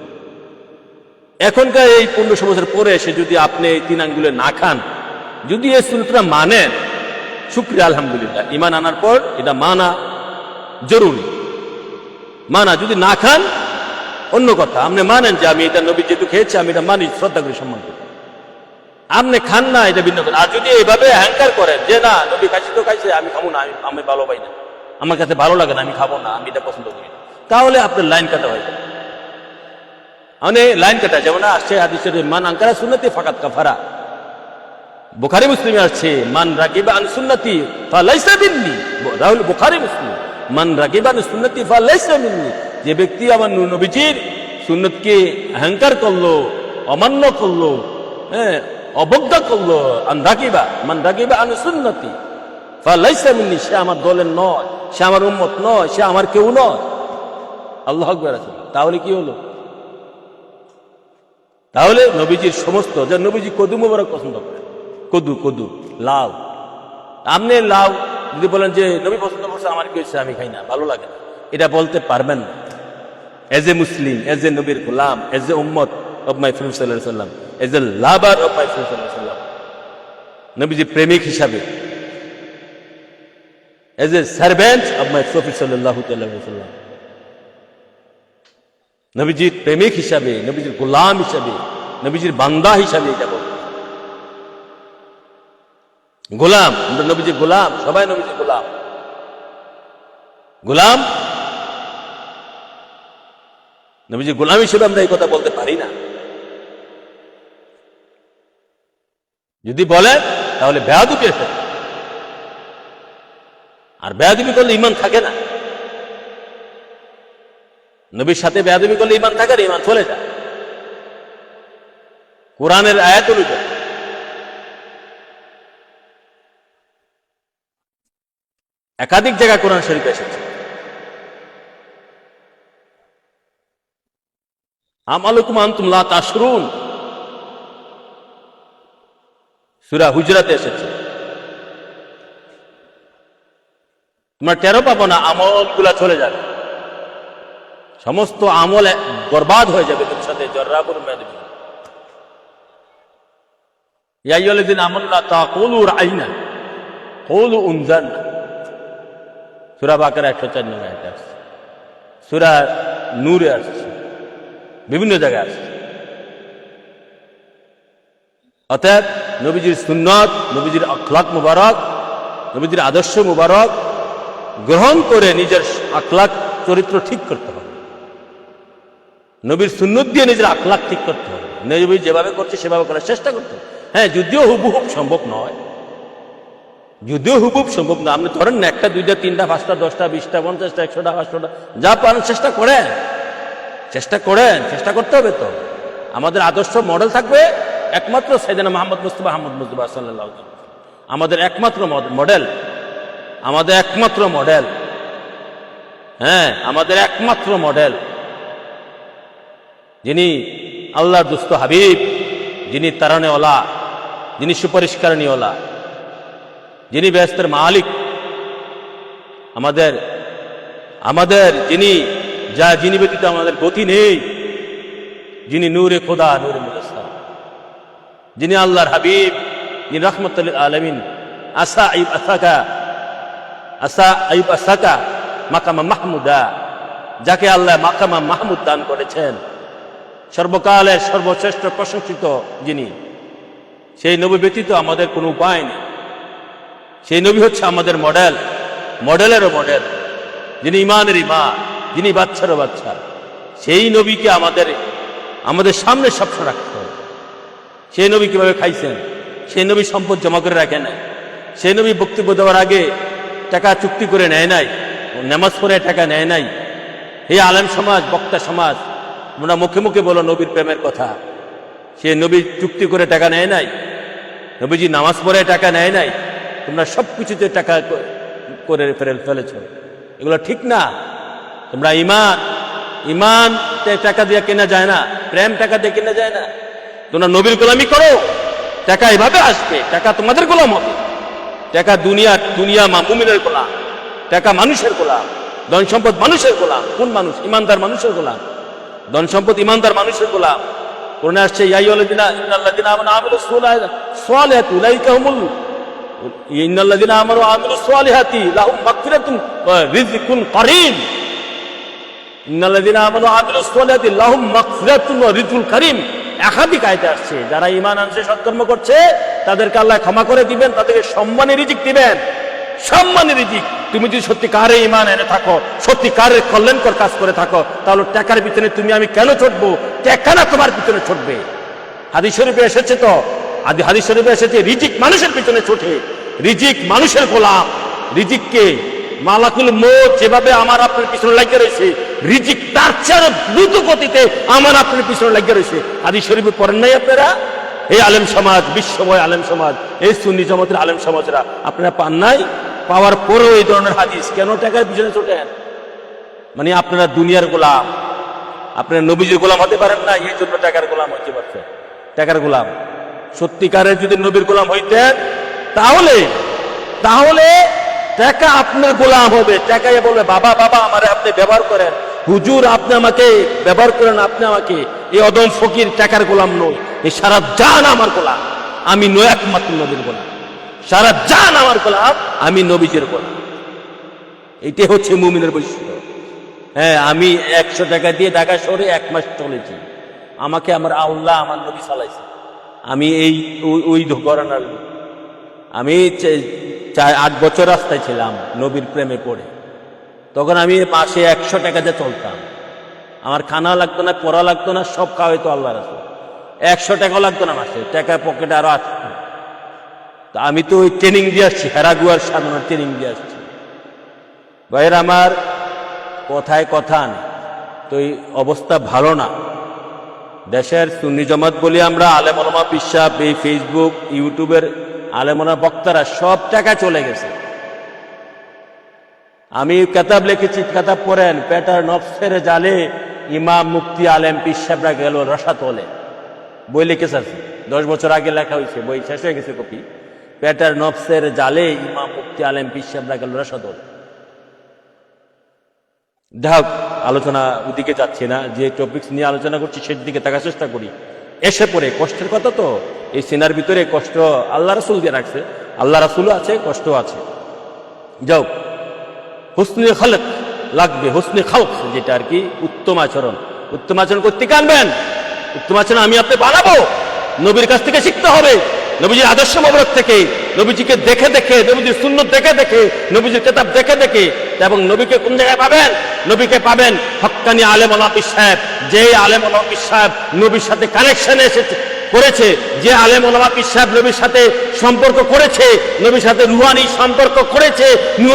এখনকার এই 1500 বছর পরে এসে যদি আপনি এই 3 আঙ্গুলে না খান, যদি এই সুন্নতটা মানেন, শুকরিয়া আলহামদুলিল্লাহ, ঈমান আনার পর এটা মানা জরুরি। মানা, যদি না খান অন্য কথা, আপনি মানেন যে আমি এটা নবী যেহেতু খেয়েছি আমি এটা মানি, শ্রদ্ধা করি, সম্মান করি, আপনি খান না, এটা ভিন্ন কথা। আর যদি এইভাবে অহংকার করেন যে না নবী খাইছি তো খাইছে, আমি খাবো না, আমি ভালো পাই না, আমার কাছে ভালো লাগে না, আমি খাবো না, আমি এটা পছন্দ করি না, তাহলে আপনার লাইন কাটা হয়ে যাবে। মানে লাইন কাটা, যেমন আসছে হাদিসের মান আনকারা সুন্নতি ফাকাত কাফারা, বুখারী মুসলিমে আসছে মান রাগিবা আন সুন্নতি ফালাইসা মিন্নি, রাহুল বুখারী মুসলিম, মান রাগিবা আন সুন্নতি ফালাইসা মিন্নি, যে ব্যক্তি আমার নূর নবীজির সুন্নতকে অহংকার করলো, অমান্য করলো, হ্যাঁ, অবজ্ঞা করলো, আন রাগিবা, মান রাগিবা আন সুন্নতি ফালাইসা মিন্নি, সে আমার দলের নয়, সে আমার উম্মত নয়, সে আমার কেউ নয়। আল্লাহু আকবার। তাহলে কি হলো? তাহলে নবীজির সমস্ত, যে নবীজি কদু মোবারক পছন্দ করে, কদু লাউ, আপনি লাউ যদি বলেন যে নবী পছন্দ করছে, আমার কি হচ্ছে, আমি খাই না, ভালো লাগে না, এটা বলতে পারবেন না। As a Muslim, as a নবীর গোলাম, এজ এ উম্মত অফ মাই ফ্রেন্ড সাল্লাল্লাহু আলাইহি ওয়াসাল্লাম, as a lover of my friend সাল্লাল্লাহু আলাইহি ওয়াসাল্লাম, নবীজি প্রেমিক হিসাবে, as a servant of my prophet সাল্লাল্লাহু আলাইহি ওয়াসাল্লাম, নবীজির প্রেমিক হিসাবে, নবীজির গোলাম হিসাবে, নবীজির বান্দা হিসাবে, এটা বলতে গোলাম, আমরা নবীজির গোলাম, সবাই নবীজির গোলাম। গোলাম, নবীজির গোলাম হিসেবে আমরা এই কথা বলতে পারি না। যদি বলেন তাহলে বেয়াদবি এসে, আর বেয়াদবি করলে ঈমান থাকে না। নবীর সাথে বেয়াদবি করলে ঈমান থাকে না, ঈমান চলে যায়। কোরআনের আয়াত অনুযায়ী একাধিক জায়গায় কোরআন শরীফ এসেছে, আমালুকুম আনতুম লা তাশরুন, সূরা হুজরাতে এসেছে। তোমরা টেরও পাবো না, আমলগুলা চলে যাবে, সমস্ত আমল বরবাদ হয়ে যাবে তোর সাথে জর্রাবুর মেদবি। ইয়া আইয়ুহাল্লাযীনা আমানু লা তাকুলু রাইনা কুলু উনজারনা, সূরা বাকারা 104 নম্বর আয়াতে আসছে, সূরা নূরে আসছে, বিভিন্ন জায়গায় আসছে। অতএব নবীজির সুন্নত, নবীজির আখলাক মুবারক, নবীজির আদর্শ মুবারক গ্রহণ করে নিজের আখলাক চরিত্র ঠিক করতে হবে। নবীর সুন্নত দিয়ে নিজের আখলাক ঠিক করতে হবে, নবী যেভাবে করছে সেভাবে করার চেষ্টা করতে হবে। হ্যাঁ, যদিও হুবহুব সম্ভব নয়, যদিও হুবহুব সম্ভব না, আপনি ধরেন না 1টা 2টা 3টা 5টা 10টা 20টা 50টা 100টা 500টা যা পারেন চেষ্টা করেন, চেষ্টা করতে হবে। তো আমাদের আদর্শ মডেল থাকবে একমাত্র সাইয়েদনা মুহাম্মদ মুস্তাফা সাল্লাল্লাহু আলাইহি ওয়াসাল্লাম, আমাদের একমাত্র মডেল, আমাদের একমাত্র মডেল, হ্যাঁ, আমাদের একমাত্র মডেল, যিনি আল্লাহর দুস্থ হাবিব, যিনি তারানেওয়ালা, যিনি সুপরিষ্কারণীওয়ালা, যিনি বেহেশতের মালিক, আমাদের যিনি ব্যতীত আমাদের গতি নেই, যিনি নূরে খোদা, নূরে মুজাসসাম, যিনি আল্লাহর হাবিব, যিনি রাহমাতুল লিল আলামিন, আসা আইব আসাকা মাকামা মাহমুদা, যাকে আল্লাহ মাকামা মাহমুদ দান করেছেন, সর্বকালের সর্বশ্রেষ্ঠ প্রশংসিত যিনি, সেই নবী ব্যতীত আমাদের কোনো উপায় নেই। সেই নবী হচ্ছে আমাদের মডেল, মডেলেরও মডেল, যিনি ইমানের ইমান, যিনি বাচ্চারও বাচ্চা। সেই নবীকে আমাদের সামনে সবসময় রাখতে হবে। সেই নবী কিভাবে খাইছেন, সেই নবী সম্পদ জমা করে রাখে নাই, সেই নবী বক্তব্য দেওয়ার আগে টাকা চুক্তি করে নেয় নাই, নামাজ পড়ে টাকা নেয় নাই। এই আলেম সমাজ, বক্তা সমাজ, তোমরা মুখে মুখে বলো নবীর প্রেমের কথা, সে নবী চুক্তি করে টাকা নেয় নাই, নবীজি নামাজ পড়ে টাকা নেয় নাই, তোমরা সব কিছুতে টাকা করে ফেলেছ। এগুলো ঠিক না। তোমরা ইমান টাকা দিয়ে কেনা যায় না, প্রেম টাকা দিয়ে কেনা যায় না। তোমরা নবীর গোলামি করো, টাকা এভাবে আসবে, টাকা তোমাদের গোলাম হবে। টাকা দুনিয়া মুমিনের গোলাম, টাকা মানুষের গোলাম, ধন সম্পদ মানুষের গোলাম। কোন মানুষ? ইমানদার মানুষের গোলাম। ধন সম্পদ ইমানদার মানুষের গোলাম। কোরআনে আসছে ইন্নাল্লাযীনা আমানু ওয়া আমিলুস সালিহাতি উলাইকা হুমুল ইন্নাল্লাযীনা আমানু ওয়া আমিলুস সালিহাতি লাহুম মাগফিরাতুন ওয়া রিজকুন কারীম। ইন্নাল্লাযীনা আমানু ওয়া আমিলুস সালিহাতি লাহুম মাগফিরাতুন ওয়া রিজকুন কারীম। একাধিক আয়াতে আসছে, যারা ঈমান আনছে, সৎকর্ম করছে, তাদেরকে আল্লাহ ক্ষমা করে দিবেন, তাদেরকে সম্মানী রিজিক দিবেন। সম্মানী রিজিক। তুমি যদি সত্যিকারে ঈমান এনে থাকো, সত্যিকারের কল্যাণকর কাজ করে থাকো, তাহলে টাকার পিছনে তুমি আমি কেন ছুটবো? টাকা না তোমার পিছনে ছুটবে। হাদিস শরীফে এসেছে তো, হাদিস শরীফে এসেছে রিজিক মানুষের পিছনে ছুটে। রিজিক মানুষের গোলাম। রিজিককে মালাকুল মউত যেভাবে আমার আপনার পিছনে লাগিয়ে রয়েছে, রিজিক তার চেয়ে দ্রুত গতিতে আমার আপনার পিছনে লাগিয়ে রয়েছে। হাদিস শরীফে পড়েন নাই আপনারা? এই আলেম সমাজ, বিশ্বময় আলেম সমাজ, এই সুন্নি জামাতের আলেম সমাজরা আপনারা পান নাই? পাওয়ার পরেও এই ধরনের হাদিস কেন টাকার পিছনে ছোটেন? মানে আপনারা দুনিয়ার গোলাম, আপনারা নবীজির গোলাম হতে পারেন না, এই জন্য টাকার গোলাম হইতে পারছেন। টাকার গোলাম। সত্যিকারের যদি নবীর গোলাম হইতেন, তাহলে টাকা আপনার গোলাম হবে। টাকায় বলবে, বাবা আমারে আপনি ব্যবহার করেন, হুজুর আপনি আমাকে ব্যবহার করেন, আপনি আমাকে। এই অদম ফকির টাকার গোলাম নই, এই সারা জান আমার গোলাম। আমি নই একমাত্র নবীর গোলাম, সারা জান আমার গোলাম, আমি নবীজির গোলাম। এটাই হচ্ছে মুমিনের বৈশিষ্ট্য। হ্যাঁ, আমি 100 টাকা দিয়ে ঢাকা শহরে 1 মাস চলেছি। আমাকে আমার আল্লাহ, আমার নবী চালাইছে। আমি ওই ঘরানার লোক। আমি 8 বছর রাস্তায় ছিলাম নবীর প্রেমে পড়ে। তখন আমি মাসে 100 টাকা দিয়ে চলতাম। আমার খানা লাগতো না, পড়া লাগতো না, সব খাওয়াইতো আল্লাহ রাসূল। 100 টাকাও লাগতো না মাসে, টাকা পকেটে আরো আসতো। তা আমি তো ওই ট্রেনিং দিয়ে আসছি, হেরাগুয়ার সামনে ট্রেনিং দিয়ে আসছি। ভাইয়ের আমার, কথায় কথা নেই তো, এই অবস্থা ভালো না। দেশের সুন্নি জামাত বলি আমরা, আলেম ওলামা, পীর সাহেব, এই ফেসবুক ইউটিউবের আলেম ওলামা বক্তারা সব টাকা চলে গেছে। আমি কিতাব লিখেছি, কিতাব পড়েন, পেটার নফসের জালে ইমাম মুফতি আলেম পীর সাহেবরা গেল রসাতলে। বই লিখেছে, 10 বছর আগে লেখা হয়েছে, বই শেষ হয়ে গেছে কপি। পেটার নফসের জালে ইমাম মুফতি আলেম পীর সাহেবরা গেল রসাতলে। যাক, আলোচনা ওদিকে যাচ্ছি না, যে টপিকস নিয়ে আলোচনা করছি সেদিকে থাকার চেষ্টা করি। এসে পড়ে কষ্টের কথা তো, এই সিনার ভিতরে কষ্ট আল্লাহ রাসূল দিয়ে রাখছে, আল্লাহ রাসূলও আছে, কষ্ট আছে। যাও, হুসনে খালক লাগবে, হুসনে খালক যেটা আর কি, উত্তম আচরণ। উত্তম আচরণ করতে আনবেন, উত্তম আচরণ আমি আপনি বানাবো। নবীর কাছ থেকে শিখতে হবে, নবীজির আদর্শ মোবারক থেকে, নবীজিকে দেখে দেখে, নবীজির সুন্নাত দেখে দেখে, নবীজির কিতাব দেখে দেখে। এবং নবীকে কোন জায়গায় পাবেন? নবীকে পাবেন হক্কানি আলেম ওলামা পীর সাহেব। যে আলেম ওলামা পীর সাহেব নবীর সাথে কানেকশন করেছে, যে আলেম ওলামা পীর সাহেব নবীর সাথে সম্পর্ক করেছে, নবীর সাথে রুহানি সম্পর্ক করেছে,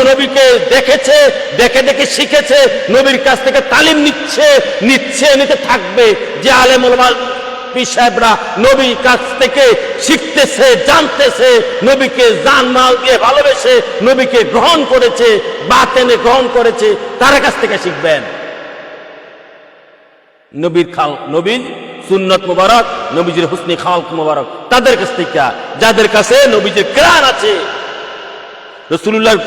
নবীকে দেখেছে, দেখে দেখে শিখেছে, নবীর কাছ থেকে তালিম নিতে থাকবে। যে আলেম ওলামা পীর সাহেবরা নবীর কাছ থেকে শিখতেছে, জানতেছে, নবীকে জান মাল দিয়ে ভালোবেসে নবীকে গ্রহণ করেছে, বাতেনে গ্রহণ করেছে, তার কাছ থেকে শিখবেন। নবীর সুন্নত মুবারক, নবীজির হুসনে খালক মুবারক, তাদের কাছ থেকে, যাদের কাছে নবীজির ঘ্রাণ আছে, রাসূলুল্লাহর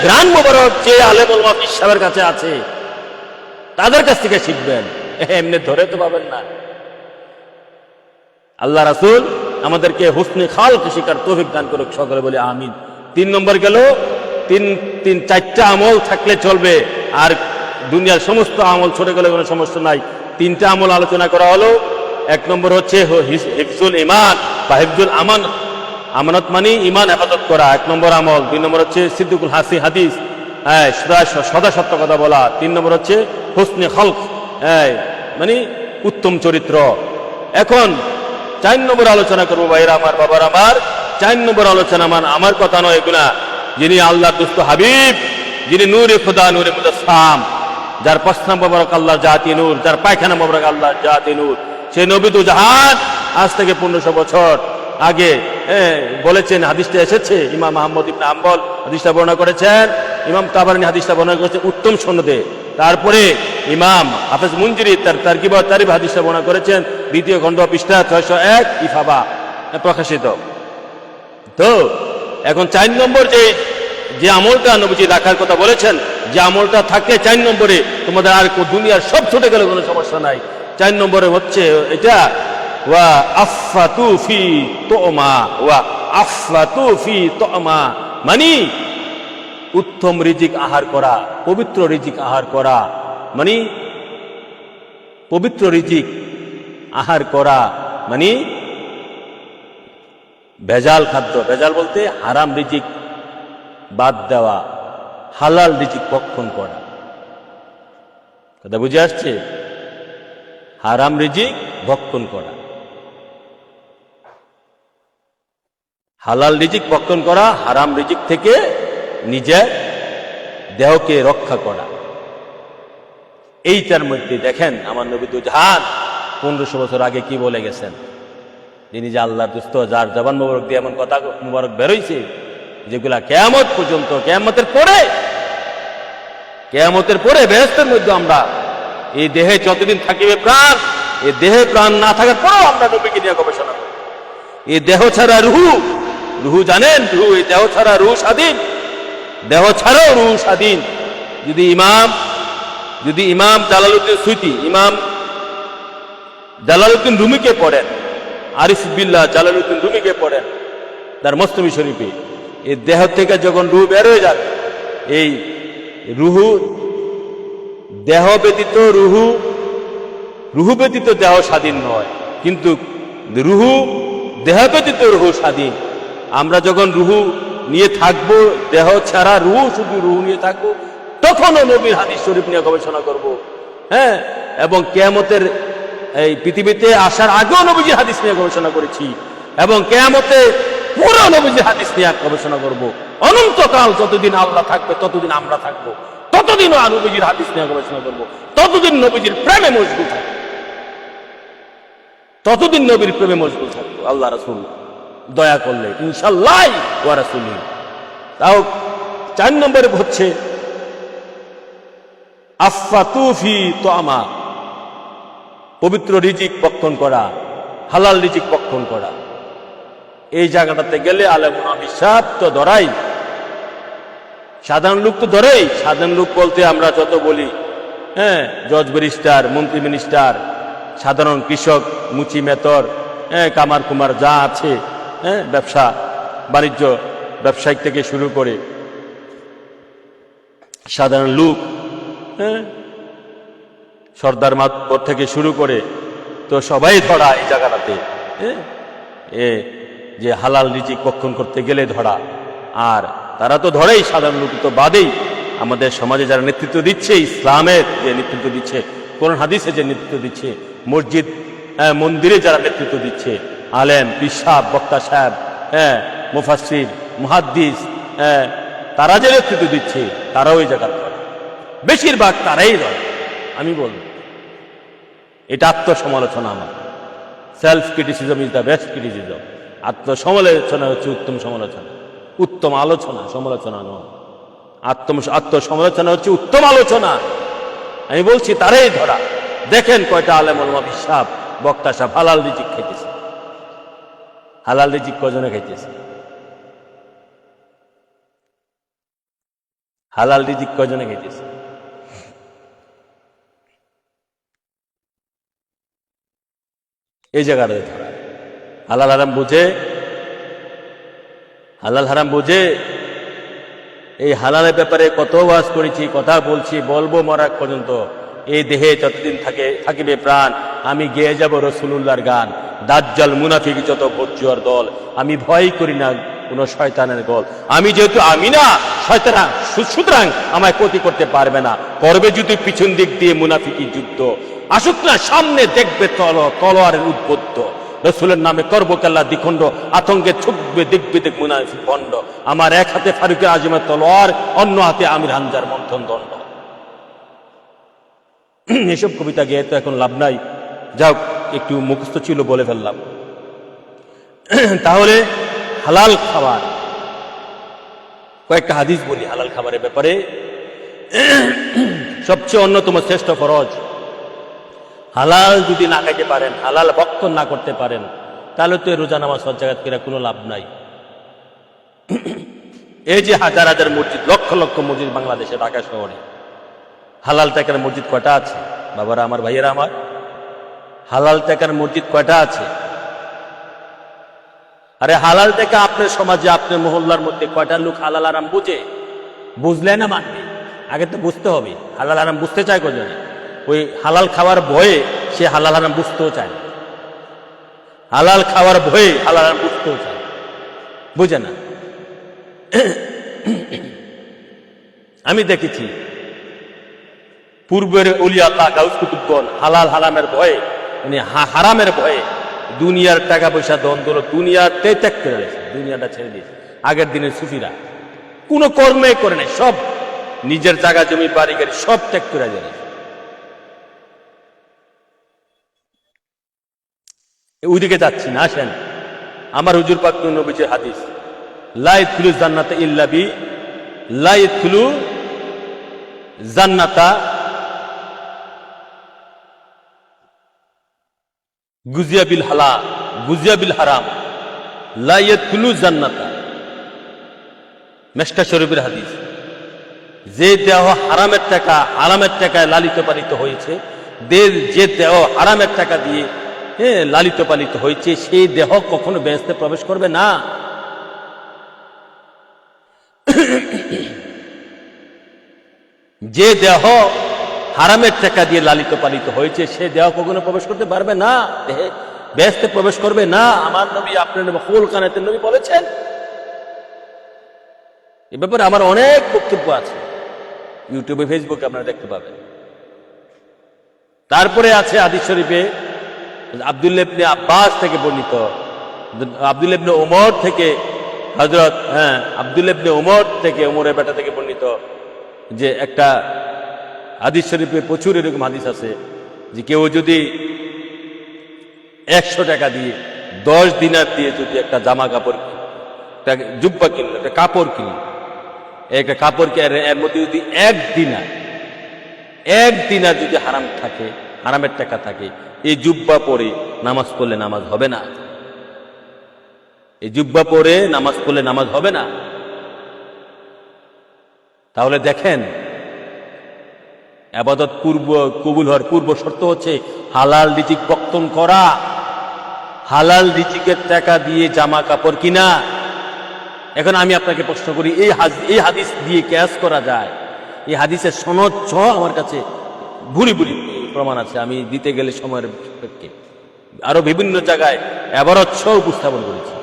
ঘ্রাণ মুবারক যে আলেম ওলামা পীর সাহেবের কাছে আছে, তাদের কাছ থেকে শিখবেন। এমনি ধরে তো পাবেন না। আল্লাহ রাসূল আমাদেরকে হুসনে খালক শিকার তৌফিক দান করুক, সকলে বলে আমিন। 3 নম্বর গেল, চারটা আমল থাকলে চলবে, আর দুনিয়ার সমস্ত আমল ছড়ে গেলে কোনো সমস্যা নাই। 3টা আমল আলোচনা করা হলো। 1 নম্বর হচ্ছে হিফজুল ইমান বা হিফজুল আমানত মানে ইমান হেফাজত করা, 1 নম্বর আমল। 2 নম্বর হচ্ছে সিদ্দিকুল হাদিস, সদা সত্য কথা বলা। 3 নম্বর হচ্ছে হুসনে খালক, মানে উত্তম চরিত্র। এখন 4 নম্বর আলোচনা করবো ভাইরা আমার, বাবার আমার। 4 নম্বর আলোচনা আমার কথা নয়, এগুলা যিনি আল্লাহর দুস্থ হাবিব, যিনি নূরে খুদা নূরে মুজাসসাম, যার প্রস্তাব মোবারক আল্লাহর জাতি নূর, যার পায়খানা মোবারক আল্লাহর জাতি নূর, সেই নবী দু জাহান আজ থেকে 1500 বছর আগে বলেছেন। হাদিসটা এসেছে, ইমাম আহমদ ইবনে হাম্বল হাদিসটা বর্ণনা করেছেন, ইমাম তাবারানী হাদিসটা বর্ণনা করেছেন উত্তম সনদে। তারপরে ইমাম হাফেজ মুনজিরি তার তারকিব ওয়া তারিব হাদিসটা বর্ণনা করেছেন 2য় খণ্ড পৃষ্ঠা 601 ইফাবা প্রকাশিত। তো এখন 4 নম্বর যে আমলটা নবীজি রাখার কথা বলেছেন, যে আমলটা থাকে 4 নম্বরে, তোমাদের আর দুনিয়ার সব ছুটে গেলে কোনো সমস্যা নাই। 4 নম্বরে হচ্ছে এটা ওয়া আফাতু ফি তুমা, ওয়া আফাতু ফি তুমা মানে উত্তম রিজিক আহার করা, পবিত্র রিজিক আহার করা, মানে পবিত্র রিজিক আহার করা মানে ভেজাল খাদ্য, ভেজাল বলতে হারাম রিজিক বাদ দেওয়া, হালাল রিজিক ভক্ষণ করা। কথা বুঝে আসছে? হারাম রিজিক ভক্ষণ করা, হালাল রিজিক ভক্ষণ করা, হারাম রিজিক থেকে নিজের দেহকে রক্ষা করা। এইটার মধ্যে দেখেন আমার নবী দু জাহান 1500 বছর আগে কি বলে গেছেন। যিনি যে আল্লাহর দুস্থ, যার জবান মোবারক দিয়ে এমন কথা মোবারক বেরোইছে যেগুলা কিয়ামত পর্যন্ত, কিয়ামতের পরে বেহেশতের মধ্যে আমরা এই দেহে যতদিন থাকিবে প্রাণ, এই দেহে প্রাণ না থাকার পরেও আমরা নবীকে নিয়ে গবেষণা করি। এই দেহ ছাড়া রুহু জানেন, এই দেহ ছাড়া রুহ স্বাধীন, দেহ ছাড়াও রুহ স্বাধীন। যদি ইমাম জালালউদ্দিন সুয়ুতি, ইমাম জালালউদ্দিন রুমিকে পড়েন, আরিফ বিল্লাহ জালালউদ্দিন রুমিকে পড়েন তার মস্তবি শরীফে, এই দেহ থেকে যখন রুহ বের হয়ে যাবে, এই রুহু দেহ ব্যতীত রুহু ব্যতীত দেহ স্বাধীন নয়, কিন্তু দেহ ব্যতীত রুহু স্বাধীন। আমরা যখন রুহু নিয়ে থাকবো, দেহ ছাড়া শুধু রুহু নিয়ে থাকবো, তখনও নবীর হাদিস শরীফ নিয়ে গবেষণা করব। এবং কিয়ামতের এই পৃথিবীতে আসার আগেও নবীজির হাদিস নিয়ে গবেষণা করেছি, এবং কিয়ামতে পুরো নবীজির হাদিস নিয়ে গবেষণা করব। অনন্তকাল যতদিন আল্লাহ থাকবে, ততদিন আমরা থাকবো, ততদিনও নবীজির হাদিস নিয়ে গবেষণা করব, ততদিন নবীজির প্রেমে মশগুল থাকবো, ততদিন নবীর প্রেমে মশগুল থাকবো। আল্লাহ রাসূল দয়া করলে ইনশাআল্লাহ ওয়া রাসূলি। তাও 4 নম্বরে হচ্ছে আফাতু ফি তুমা, পবিত্র রিজিক ভক্ষণ করা, হালাল রিজিক ভক্ষণ করা। এই জায়গাটাতে গেলে আলেমুল বিশ্বাস তো ধরাই, সাধারণ লোক তো ধরেই। সাধারণ লোক বলতে আমরা যত বলি, জজ ব্যারিস্টার, মন্ত্রী মিনিস্টার, সাধারণ কৃষক, মুচি মেতর, কামার কুমার যা আছে, ব্যবসা বাণিজ্য ব্যবসায়িক থেকে শুরু করে সাধারণ লোক, সর্দার মাতবর থেকে শুরু করে, তো সবাই ধরা এই জায়গাটাতে, যে হালাল রিজিক ভক্ষণ করতে গেলে ধরা। আর তারা তো ধরেই, সাধারণ লোক তো বাদেই। আমাদের সমাজে যারা নেতৃত্ব দিচ্ছে, ইসলামের যে নেতৃত্ব দিচ্ছে, কোরআন হাদিসে যে নেতৃত্ব দিচ্ছে, মসজিদ মন্দিরে যারা নেতৃত্ব দিচ্ছে, আলেম, পীর সাহেব, বক্তা সাহেব, মুফাসসির, মুহাদ্দিস, তারা যে নেতৃত্ব দিচ্ছে, তারাও এই জায়গা ধরে, বেশিরভাগ তারাই ধরে। আমি বলব এটা আত্মসমালোচনা। আমার self criticism is the best criticism. আত্মসমালোচনা হচ্ছে উত্তম সমালোচনা, উত্তম আলোচনা, সমালোচনা নয়। আত্মসমালোচনা হচ্ছে উত্তম আলোচনা। আমি বলছি তারাই ধরা। দেখেন কয়টা আলেম ওলামা, বিশ্বাস, বক্তা সাহেব হালাল রিজিক খাইতেছে। হালাল রিজিক কজনে খাইতেছে? হালাল রিজিক কজনে খাইতেছে? এই জায়গাটা ধরা। হালাল হারাম বুঝে, হালাল হারাম বুঝে। এই হালালের ব্যাপারে কত ওয়াজ করেছি, কথা বলছি, বলবো মরার পর্যন্ত। এই দেহে যতদিন থাকিবে প্রাণ, আমি গেয়ে যাব রাসূলুল্লাহর গান। দাজ্জাল মুনাফিক যত বজ্জুয়ার দল, আমি ভয় করি না কোন শয়তানের গল। আমি যেহেতু আমি না শয়তান, সুতরাং আমায় ক্ষতি করতে পারবে না। করবে যদি পিছন দিক দিয়ে মুনাফিকি যুদ্ধ, আসুক না সামনে দেখবে তলোয়ারের উদ্বুদ্ধ। রসুলের নামে করবকাল্লা দ্বিখণ্ড, আতঙ্কে ছুটবে দেখবে দেখ মুনাফিক ভণ্ড। আমার এক হাতে ফারুকের আজমের তলোয়ার, অন্য হাতে আমির হামজার মন্থন দণ্ড। এসব কবিতা গেয়ে তো এখন লাভ নাই, যাও একটু মুখস্থ ছিল বলে ফেললাম। তাহলে হালাল খাবার, কয়েকটা হাদিস বলি হালাল খাবারের ব্যাপারে। সবচেয়ে অন্যতম শ্রেষ্ঠ ফরজ, হালাল যদি না খাইতে পারেন, হালাল ভক্ষণ না করতে পারেন, তাহলে তো রোজা নামাজ সজ্জাগাত করে কোনো লাভ নাই। এই যে হাজার হাজার মসজিদ, লক্ষ লক্ষ মসজিদ বাংলাদেশে, ঢাকা শহরে, হালাল টাকার মসজিদ কয়টা আছে বাবারা আমার, ভাইয়েরা আমার? হালাল টাকার মসজিদ কয়টা আছে? আরে হালাল টাকা আপনার সমাজে, আপনার মহল্লার মধ্যে কয়টা লোক হালাল আরাম বুঝে? বুঝলে না মানবে, আগে তো বুঝতে হবে। হালাল আরাম বুঝতে চায় কজন? ওই হালাল খাওয়ার ভয়ে সে হালাল আরাম বুঝতেও চায় না। হালাল খাওয়ার ভয়ে হালাল আরাম বুঝতেও চায়, বুঝে না। আমি দেখেছি পূর্বের ওলিয়া আল্লাহ গাউস কুতুবগণ হালাল হারামের ভয়ে, মানে হারামের ভয়ে দুনিয়ার টাকা পয়সা দ্বন্দ্ব, দুনিয়াতে ত্যাগ করে দিয়েছে, দুনিয়াটা ছেড়ে দিয়েছে। আগের দিনের সুফিরা কোনো কর্মে করে নাই, সব নিজের জায়গা জমি বাড়ি গাড়ি সব ত্যাগ করে দিয়েছে। ওইদিকে যাচ্ছি না, আসেন আমার হুজুর পাক নবীজির হাদিস, লা ইয়াদখুলু জান্নাতা ইল্লা বি, লা ইয়াদখুলু জান্নাতা গুজিয়া বিল হালাল গুজিয়া বিল হারাম, লা ইয়াদখুলু জান্নাতা। মেশকা শরীফের হাদিস। যে দেহ হারামের টাকায় লালিত পালিত হয়েছে, যে দেহ হারামের টাকা দিয়ে লালিত পালিত হয়েছে, সেই দেহ কখনো বেহেশতে প্রবেশ করবে না। যে দেহ হারামের টাকা দিয়ে লালিত পালিত হয়েছে, সে দেহ কখনো প্রবেশ করতে পারবে না, বেহেশতে প্রবেশ করবে না। আমার নবী, আপনার নবী ফুল কানাতের নবী বলেছেন। এ ব্যাপারে আমার অনেক বক্তব্য আছে, ইউটিউবে ফেসবুকে আপনারা দেখতে পাবেন। তারপরে আছে হাদিস শরীফে আব্দুল্লাহ ইবনে আব্বাস থেকে বর্ণিত, আব্দুল্লাহ ইবনে ওমর থেকে, হযরত আব্দুল্লাহ ইবনে ওমর থেকে, ওমরের বেটা থেকে বর্ণিত, যে একটা হাদিস শরীফে প্রচুর এরকম হাদিস আছে যে কেউ যদি 100 টাকা দিয়ে 10 দিনার দিয়ে যদি একটা জামা কাপড়, জুব্বা কিনলো, একটা কাপড় কিনলো, একটা কাপড়কে এর মধ্যে যদি এক দিনার যদি হারাম থাকে, হারামের টাকা থাকে, এই জুব্বা পরে নামাজ পড়লে নামাজ হবে না। এই জুব্বা পরে নামাজ পড়লে নামাজ হবে না। তাহলে দেখেন, ইবাদত কবুল হওয়ার পূর্ব শর্ত হচ্ছে হালাল রিজিক ভক্ষণ করা, হালাল রিজিকের টাকা দিয়ে জামা কাপড় কিনা। এখন আমি আপনাকে প্রশ্ন করি, এই হাদিস দিয়ে কিয়াস করা যায়? এই হাদিসের সনদ সহ আমার কাছে ভুরি ভুরি প্রমাণ আছে, আমি দিতে গেলে সময়ের সাপেক্ষে আরো বিভিন্ন জায়গায় এবারত সহ উপস্থাপন করেছি।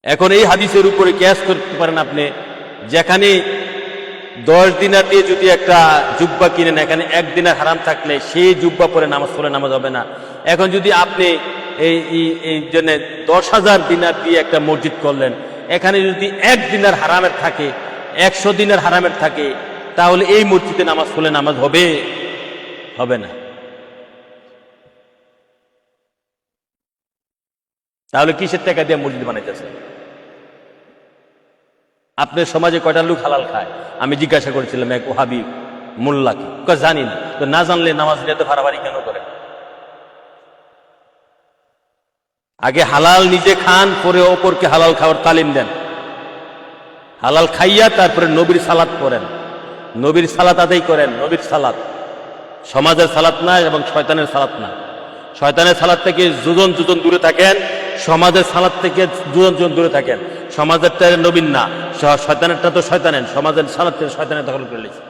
এখন এই হাদিসের উপরে কিয়াস করতে পারেন আপনি, যেখানে 10 দিনার দিয়ে যদি একটা জুব্বা কিনেন, এখানে 1 দিনার হারাম থাকলে সেই জুব্বা পরে নামাজ পড়লে নামাজ হবে না। এখন যদি আপনি এই জন্য 10,000 দিনার দিয়ে একটা মসজিদ করলেন, এখানে যদি 1 দিনার হারামের থাকে, 100 দিনার হারামের থাকে, তাহলে এই মসজিদে নামাজ পড়লে নামাজ হবে? হবে না। তাহলে কিসের টাকা দিয়ে মসজিদ বানাইতেছে? আপনার সমাজে কয়টা লোক হালাল খায়? আমি জিজ্ঞাসা করেছিলাম এক ওহাবি মোল্লাকে, জানি না। তো না জানলে নামাজ নিয়ে তো ভাড়াবাড়ি কেন করে? আগে হালাল নিজে খান, পরে অপরকে হালাল খাওয়ার তালিম দেন। হালাল খাইয়া তারপরে নবীর সালাত করেন, নবীর সালাত আদায় করেন। নবীর সালাত সমাজের সালাত না এবং শয়তানের সালাত না। শয়তানের সালাদ থেকে যোজন যোজন দূরে থাকেন, সমাজের সালাদ থেকে যোজন যোজন দূরে থাকেন। সমাজেরটা নবীন না, শয়তানেরটা তো শয়তানের, সমাজের সালাদ থেকে শয়তানের দখল করে নিয়েছে।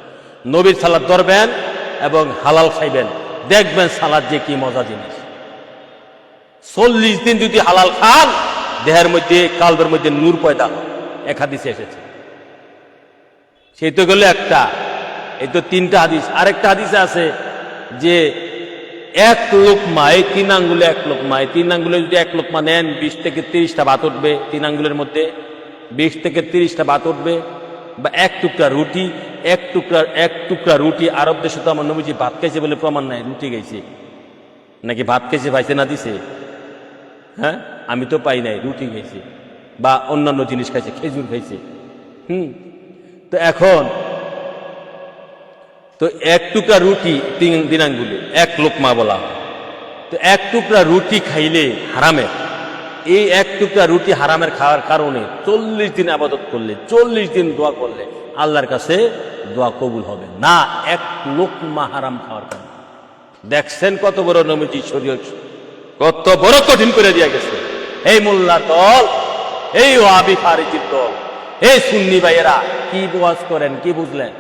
নবীর সালাদ ধরবেন এবং হালাল খাইবেন, দেখবেন সালাদ যে কি মজা জিনিস। 40 দিন যদি হালাল খান, দেহের মধ্যে কালবের মধ্যে নূর পয়দা হয়, এক হাদিসে এসেছে। সেই তো গেলে একটা, এই তো 3টা হাদিস। আরেকটা হাদিসে আছে যে 1 লোকমা, এই 3 আঙ্গুলে 1 লোকমা, এই 3 আঙ্গুলে যদি 1 লোকমা নেন 20 থেকে 30টা ভাত উঠবে। 3 আঙ্গুলের মধ্যে 20 থেকে 30টা ভাত উঠবে। বা 1 টুকরা রুটি, 1 টুকরা রুটি। আরব দেশে তো আমার নবীজি ভাত খাইছে বলে প্রমাণ নাই, রুটি খাইছে নাকি ভাত খাইছে, পাইছে না দিছে? হ্যাঁ, আমি তো পাই নাই, রুটি খাইছে বা অন্যান্য জিনিস খাইছে, খেজুর খাইছে। তো এখন তো 1 টুকরা রুটি 3 আঙ্গুলে 1 লোকমা বলা হয়। তো 1 টুকরা রুটি খাইলে হারামের, এই 1 টুকরা রুটি হারামের খাওয়ার কারণে 40 দিন আবাদত করলে, 40 দিন দোয়া করলে আল্লাহর কাছে দোয়া কবুল হবে না, 1 লোকমা হারাম খাওয়ার কারণে। দেখছেন কত বড় নবীজি শরীয়ত কত বড় কঠিন করে দিয়ে গেছে। এই মোল্লার দল, এই ওয়াহাবি ফারিজির দল, এই সুন্নি ভাইয়েরা কি ওয়াজ করেন, কি বুঝলেন?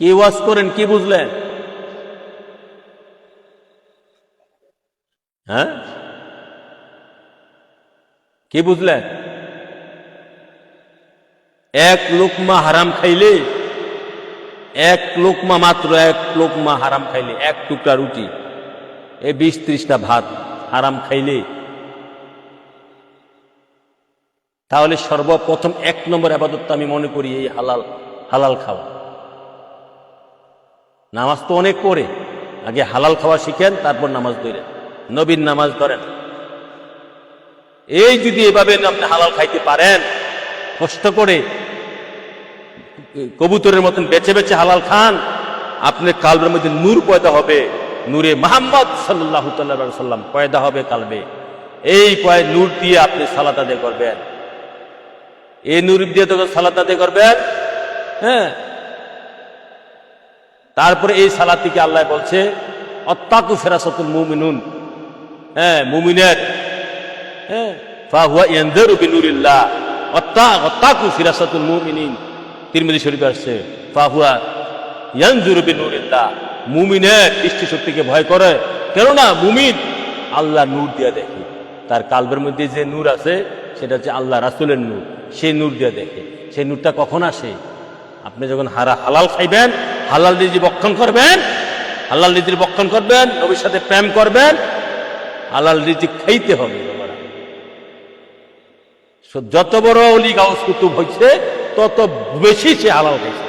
কি ওয়াজ করেন, কি বুঝলেন? হ্যাঁ, কি বুঝলেন? 1 লোকমা হারাম খাইলে, 1 লোকমা, মাত্র 1 লোকমা হারাম খাইলে, 1 টুকরা রুটি, এই 20-30টা ভাত হারাম খাইলে, তাহলে সর্বপ্রথম 1 নম্বর আবাদতটা আমি মনে করি এই হালাল খাওয়া। নামাজ তো অনেক পরে, আগে হালাল খাওয়া শিখেন, তারপর নামাজ ধরেন, নবীর নামাজ ধরেন। এই যদি এভাবে আপনি হালাল খাইতে পারেন, কষ্ট করে কবুতরের মতন বেছে বেছে হালাল খান, আপনার কালবের মধ্যে নূর পয়দা হবে, নূরে মুহাম্মদ সাল্লাল্লাহু তাআলা সাল্লাম পয়দা হবে কালবে। এই নূর দিয়ে আপনি সালাত আদায় করবেন, এই নূর দিয়ে তখন সালাত আদায় করবেন। হ্যাঁ, তারপরে এই সালাতটিকে আল্লাহ বলছে অত্তাকু ফিরাসাতুল মুমিনুন, হ্যাঁ মুমিনের, হ্যাঁ ফাহুয়া ইয়ানযুরু বিনুরিল্লাহ, অত্তাকু ফিরাসাতুল মুমিনিন। তিরমিজি শরীফে আসছে ফাহুয়া ইয়ানযুরু বিনুরিল্লাহ, মুমিনের দৃষ্টিশক্তিকে ভয় করে, কেননা মুমিন আল্লাহ নূর দিয়ে দেখে। তার কালবের মধ্যে যে নূর আছে সেটা হচ্ছে আল্লাহ রাসূলের নূর, সেই নূর দিয়ে দেখে। সেই নূরটা কখন আসে? আপনি যখন হালাল খাইবেন, হালাল রিজিক ভক্ষণ করবেন, হালাল রিজিক ভক্ষণ করবেন, নবীর সাথে প্রেম করবেন, হালাল রিজিক খাইতে হবে। যত বড় ওলি গাউস কুতুব হয়েছে তত বেশি সে হালাল খাইছে,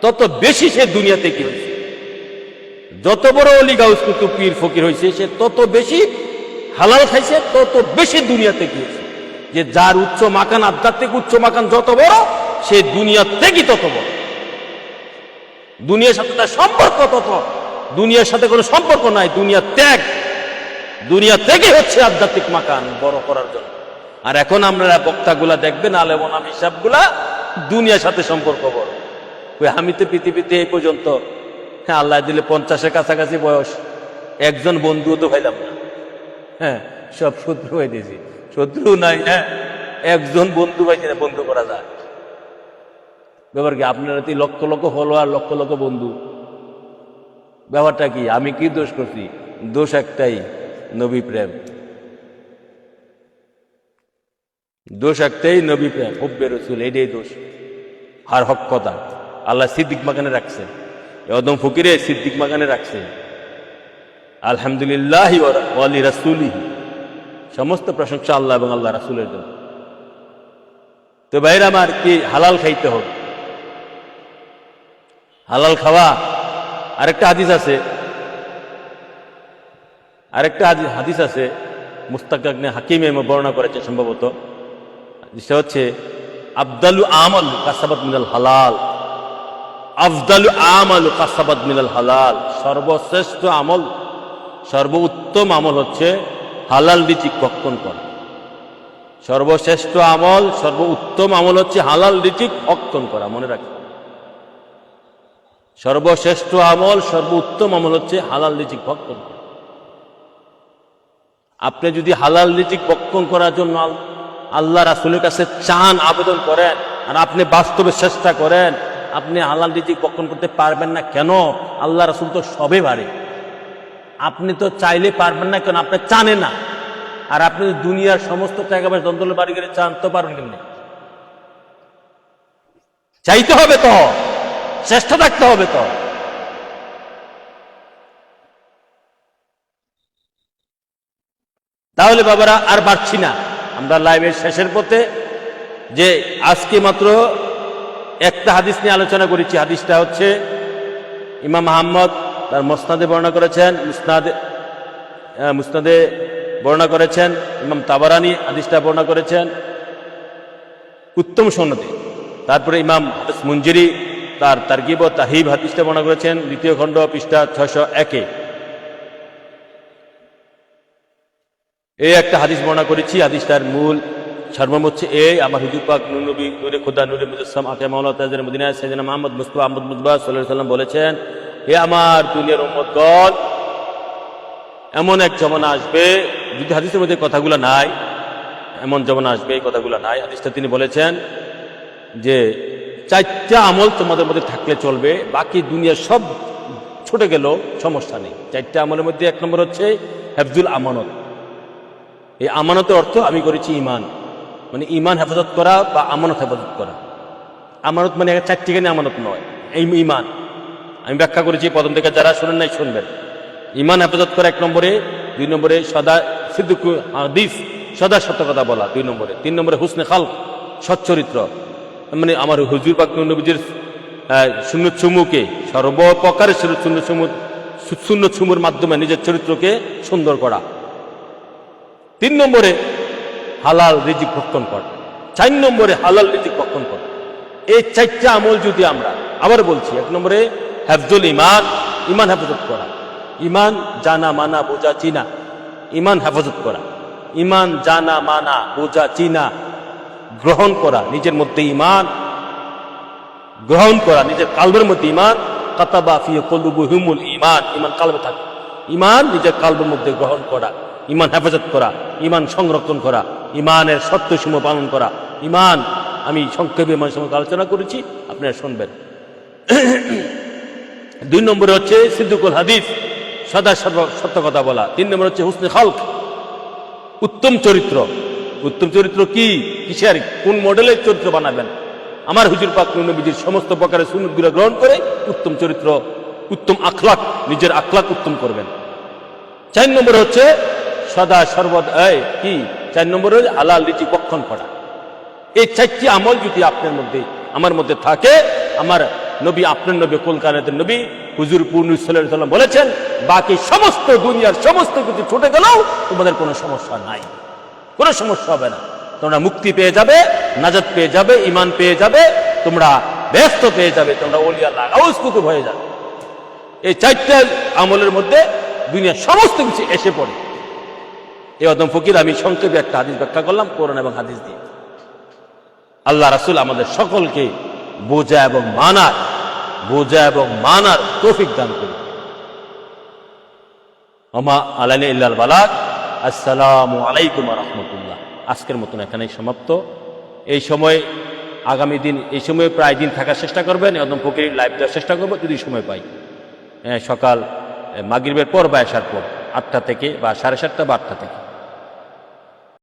তত বেশি সে দুনিয়াতে কি হয়েছে। যত বড় ওলি গাউস কুতুব পীর ফকির হয়েছে সে তত বেশি হালাল খাইছে, তত বেশি দুনিয়াতে কি হয়েছে। যে যার উচ্চ মাকান, আধ্যাত্মিক উচ্চ মাকান যত বড়, সে দুনিয়ার থেকে তত বড়। দুনিয়ার সাথে তার সম্পর্ক তত, দুনিয়ার সাথে কোনো সম্পর্ক নাই, দুনিয়া ত্যাগ, দুনিয়া থেকে হচ্ছে আধ্যাত্মিক মাকান বড় করার জন্য। আর এখন আমরা বক্তাগুলা দেখবেন, আলেমোলাম হিসাবগুলা দুনিয়ার সাথে সম্পর্ক বড়। আমি তো পৃথিবীতে এই পর্যন্ত, হ্যাঁ আল্লাহ দিলে 50-এর কাছাকাছি বয়স, একজন বন্ধুও তো পাইলাম না। হ্যাঁ, সব শত্রু হয়ে দিয়েছি, শত্রু নাই। হ্যাঁ, একজন বন্ধু পাইছি না, বন্ধু করা যায়। ব্যাপার কি? আপনারা তো লক্ষ লক্ষ ফলোয়ার, লক্ষ লক্ষ বন্ধু, ব্যাপারটা কি? আমি কি দোষ করছি? দোষ একটাই, নবী প্রেম। দোষ একটাই, নবী প্রেম, হুব্বে রাসূল, এটাই দোষ। আর হক কথা, আল্লাহ সিদ্দিক মাকানে রাখছে, একদম ফকিরে সিদ্দিক মাকানে রাখছে। আলহামদুলিল্লাহ ওয়া লি রাসূলিহি, সমস্ত প্রশংসা আল্লাহ এবং আল্লাহ রাসূলের জন্য। তো ভাইরা আমার, কি হালাল খাইতে হবে, হালাল খাওয়া। আরেকটা হাদিস আছে, আরেকটা হাদিস আছে, মুস্তাক ইবনে হাকিম বর্ণনা করেছে সম্ভবত। সেটা হচ্ছে আফদালু আমাল কাসাবাত মিনাল হালাল, আফদালু আমাল কাসাবাত মিনাল হালাল, সর্বশ্রেষ্ঠ আমল, সর্বোত্তম আমল হচ্ছে হালাল রিজিক ভক্ষণ করা। সর্বশ্রেষ্ঠ আমল, সর্বোত্তম আমল হচ্ছে হালাল রিজিক ভক্ষণ করা, মনে রাখবেন। সর্বশ্রেষ্ঠ আমল, সর্বোত্তম আমল হচ্ছে হালাল রিজিক ভক্ষণ করা। আপনি যদি হালাল রিজিক ভক্ষণ করার জন্য আল্লাহ রাসূলের কাছে চান, আবেদন করেন, আর আপনি বাস্তবে চেষ্টা করেন, আপনি হালাল রিজিক ভক্ষণ করতে পারবেন না কেন? আল্লাহ রাসূল তো সবে পারে, আপনি তো চাইলে পারবেন না কেন? আপনি জানে না। আর আপনি দুনিয়ার সমস্ত টাকা পয়সা দন্তল বাড়ি করে চান তো পারবেন কেমনি? চাইতে হবে তো, চেষ্টা থাকতে হবে তো। তাহলে বাবারা আর পারছি না, আমরা লাইভের শেষের পথে, যে আজকে মাত্র একটা হাদিস নিয়ে আলোচনা করেছি। হাদিসটা হচ্ছে ইমাম আহমদ তার মুসনাদে বর্ণনা করেছেন, মুসনাদে বর্ণনা করেছেন, ইমাম তাবারানি হাদিসটা বর্ণনা করেছেন উত্তম সনদে। তারপরে ইমাম হাফেজ মুনজিরি তার তারগিব ও তাহিব হাদিসটা বর্ণনা করেছেন দ্বিতীয় খণ্ড পৃষ্ঠা 601-এ। এই একটা হাদিস বর্ণনা করেছি। হাদিসটার মূল সারমর্ম হচ্ছে এই: আমার হুজুর পাক নূর নবী নূরে খোদা নূরে মুজাসসাম আকে মাওলা তাজের মদিনা সাইয়েদনা মুহাম্মদ মুস্তাফা আহমদ মুজবা সাল্লাল্লাহু আলাইহি ওয়াসাল্লাম বলেছেন, হে আমার দুনিয়ার উম্মতগণ, এমন এক জমানা আসবে, যদি হাদিসের মধ্যে কথাগুলো নাই, এমন জমানা আসবে এই কথাগুলো নাই। হাদিসটা তিনি বলেছেন যে 4টা আমল তোমাদের মধ্যে থাকলে চলবে, বাকি দুনিয়ার সব ছুটে গেল সমস্যা নেই। 4টা আমলের মধ্যে 1 নম্বর হচ্ছে হেফজুল আমানত। এই আমানতের অর্থ আমি করেছি ইমান, মানে ইমান হেফাজত করা বা আমানত হেফাজত করা। আমানত মানে 4টিখানি আমানত নয়, এই ইমান আমি ব্যাখ্যা করেছি প্রথম থেকে, যারা শুনেন নাই শুনবেন। ইমান হেফাজত করা 1 নম্বরে, 2 নম্বরে সদা সিদ্দিক হাদিস, সদা সত্য কথা বলা 2 নম্বরে, 3 নম্বরে হুসনে খালক, সচ্চরিত্র, মানে আমার হুজুর পাক নবীজির সুন্নত সমূহকে সর্বপ্রকারের সুন্নত সমূহের মাধ্যমে নিজের চরিত্রকে সুন্দর করা। 3 নম্বরে হালাল রিজিক ভক্ষণ করা। 4 নম্বরে হালাল রিজিক ভক্ষণ করা। এই 4টা আমল যদি আমরা, আবার বলছি, 1 নম্বরে হেফজুল ইমান, ইমান হেফাজত করা, ইমান জানা মানা বোঝা চিনা, ইমান হেফাজত করা, ইমান জানা মানা বোঝা চিনা, গ্রহণ করা, নিজের মধ্যে ইমান গ্রহণ করা, নিজের কালবের মধ্যে ইমান। কাতাবা ফি কুলুবিহিমুল ইমান, ইমান কালবে থাকে, ইমান নিজের কালবের মধ্যে গ্রহণ করা, ইমান হেফাজত করা, ইমান সংরক্ষণ করা, ইমানের সত্যসমূহ পালন করা। ইমান আমি সংক্ষেপে ইমান সম্পর্কে আলোচনা করেছি, আপনারা শুনবেন। 2 নম্বরে হচ্ছে সিদ্দিকুল হাদিস, সদা সত্য কথা বলা। 3 নম্বর হচ্ছে হুসনে খালক, উত্তম চরিত্র। উত্তম চরিত্র কি, কিসের, কোন মডেলের চরিত্র বানাবেন? আমার হুজুর পাক নবীজির সমস্ত প্রকারের সুন্নতগুলো গ্রহণ করে উত্তম চরিত্র, উত্তম আখলাক, নিজের আখলাক উত্তম করবেন। 4 নম্বর হচ্ছে সদা সর্বদা কি, 4 নম্বর হচ্ছে হালাল রিজিক ভক্ষণ করা। এই 4টি আমল যদি আপনার মধ্যে আমার মধ্যে থাকে, আমার নবী, আপনার নবী, কুলকায়নাতের নবী হুজুর পূর্ণ সাল্লাল্লাহু আলাইহি ওয়াসাল্লাম বলেছেন, বাকি সমস্ত দুনিয়ার সমস্ত কিছু ছুটে গেলেও তোমাদের কোনো সমস্যা নাই, কোনো সমস্যা হবে না। তোমরা মুক্তি পেয়ে যাবে, নাজাত পেয়ে যাবে, ইমান পেয়ে যাবে, তোমরা ব্যস্ত পেয়ে যাবে, তোমরা ওলিয়া আল্লাহ গাউস কুতুব হয়ে যাবে। এই 4টা আমলের মধ্যে দুনিয়ার সমস্ত কিছু এসে পড়ে। এই অদম ফকির আমি সংক্ষেপে একটা হাদিস ব্যাখ্যা করলাম, কোরআন এবং হাদিস দিয়ে। আল্লাহ রাসূল আমাদের সকলকে বোঝা এবং মানার তৌফিক দান করুন। ওমা আলাইনা ইল্লাল বালাগ। আসসালামু আলাইকুম ওয়া রাহমাতুল্লাহ। আজকের মতন এখানেই সমাপ্ত। এই সময়, আগামী দিন এই সময় প্রায় দিন থাকার চেষ্টা করবেন, একদম ফকির লাইভ দেওয়ার চেষ্টা করবো যদি সময় পাই। সকাল মাগরিবের পর বা এশার পর 8টা থেকে বা 7:30 বা 8টা থেকে।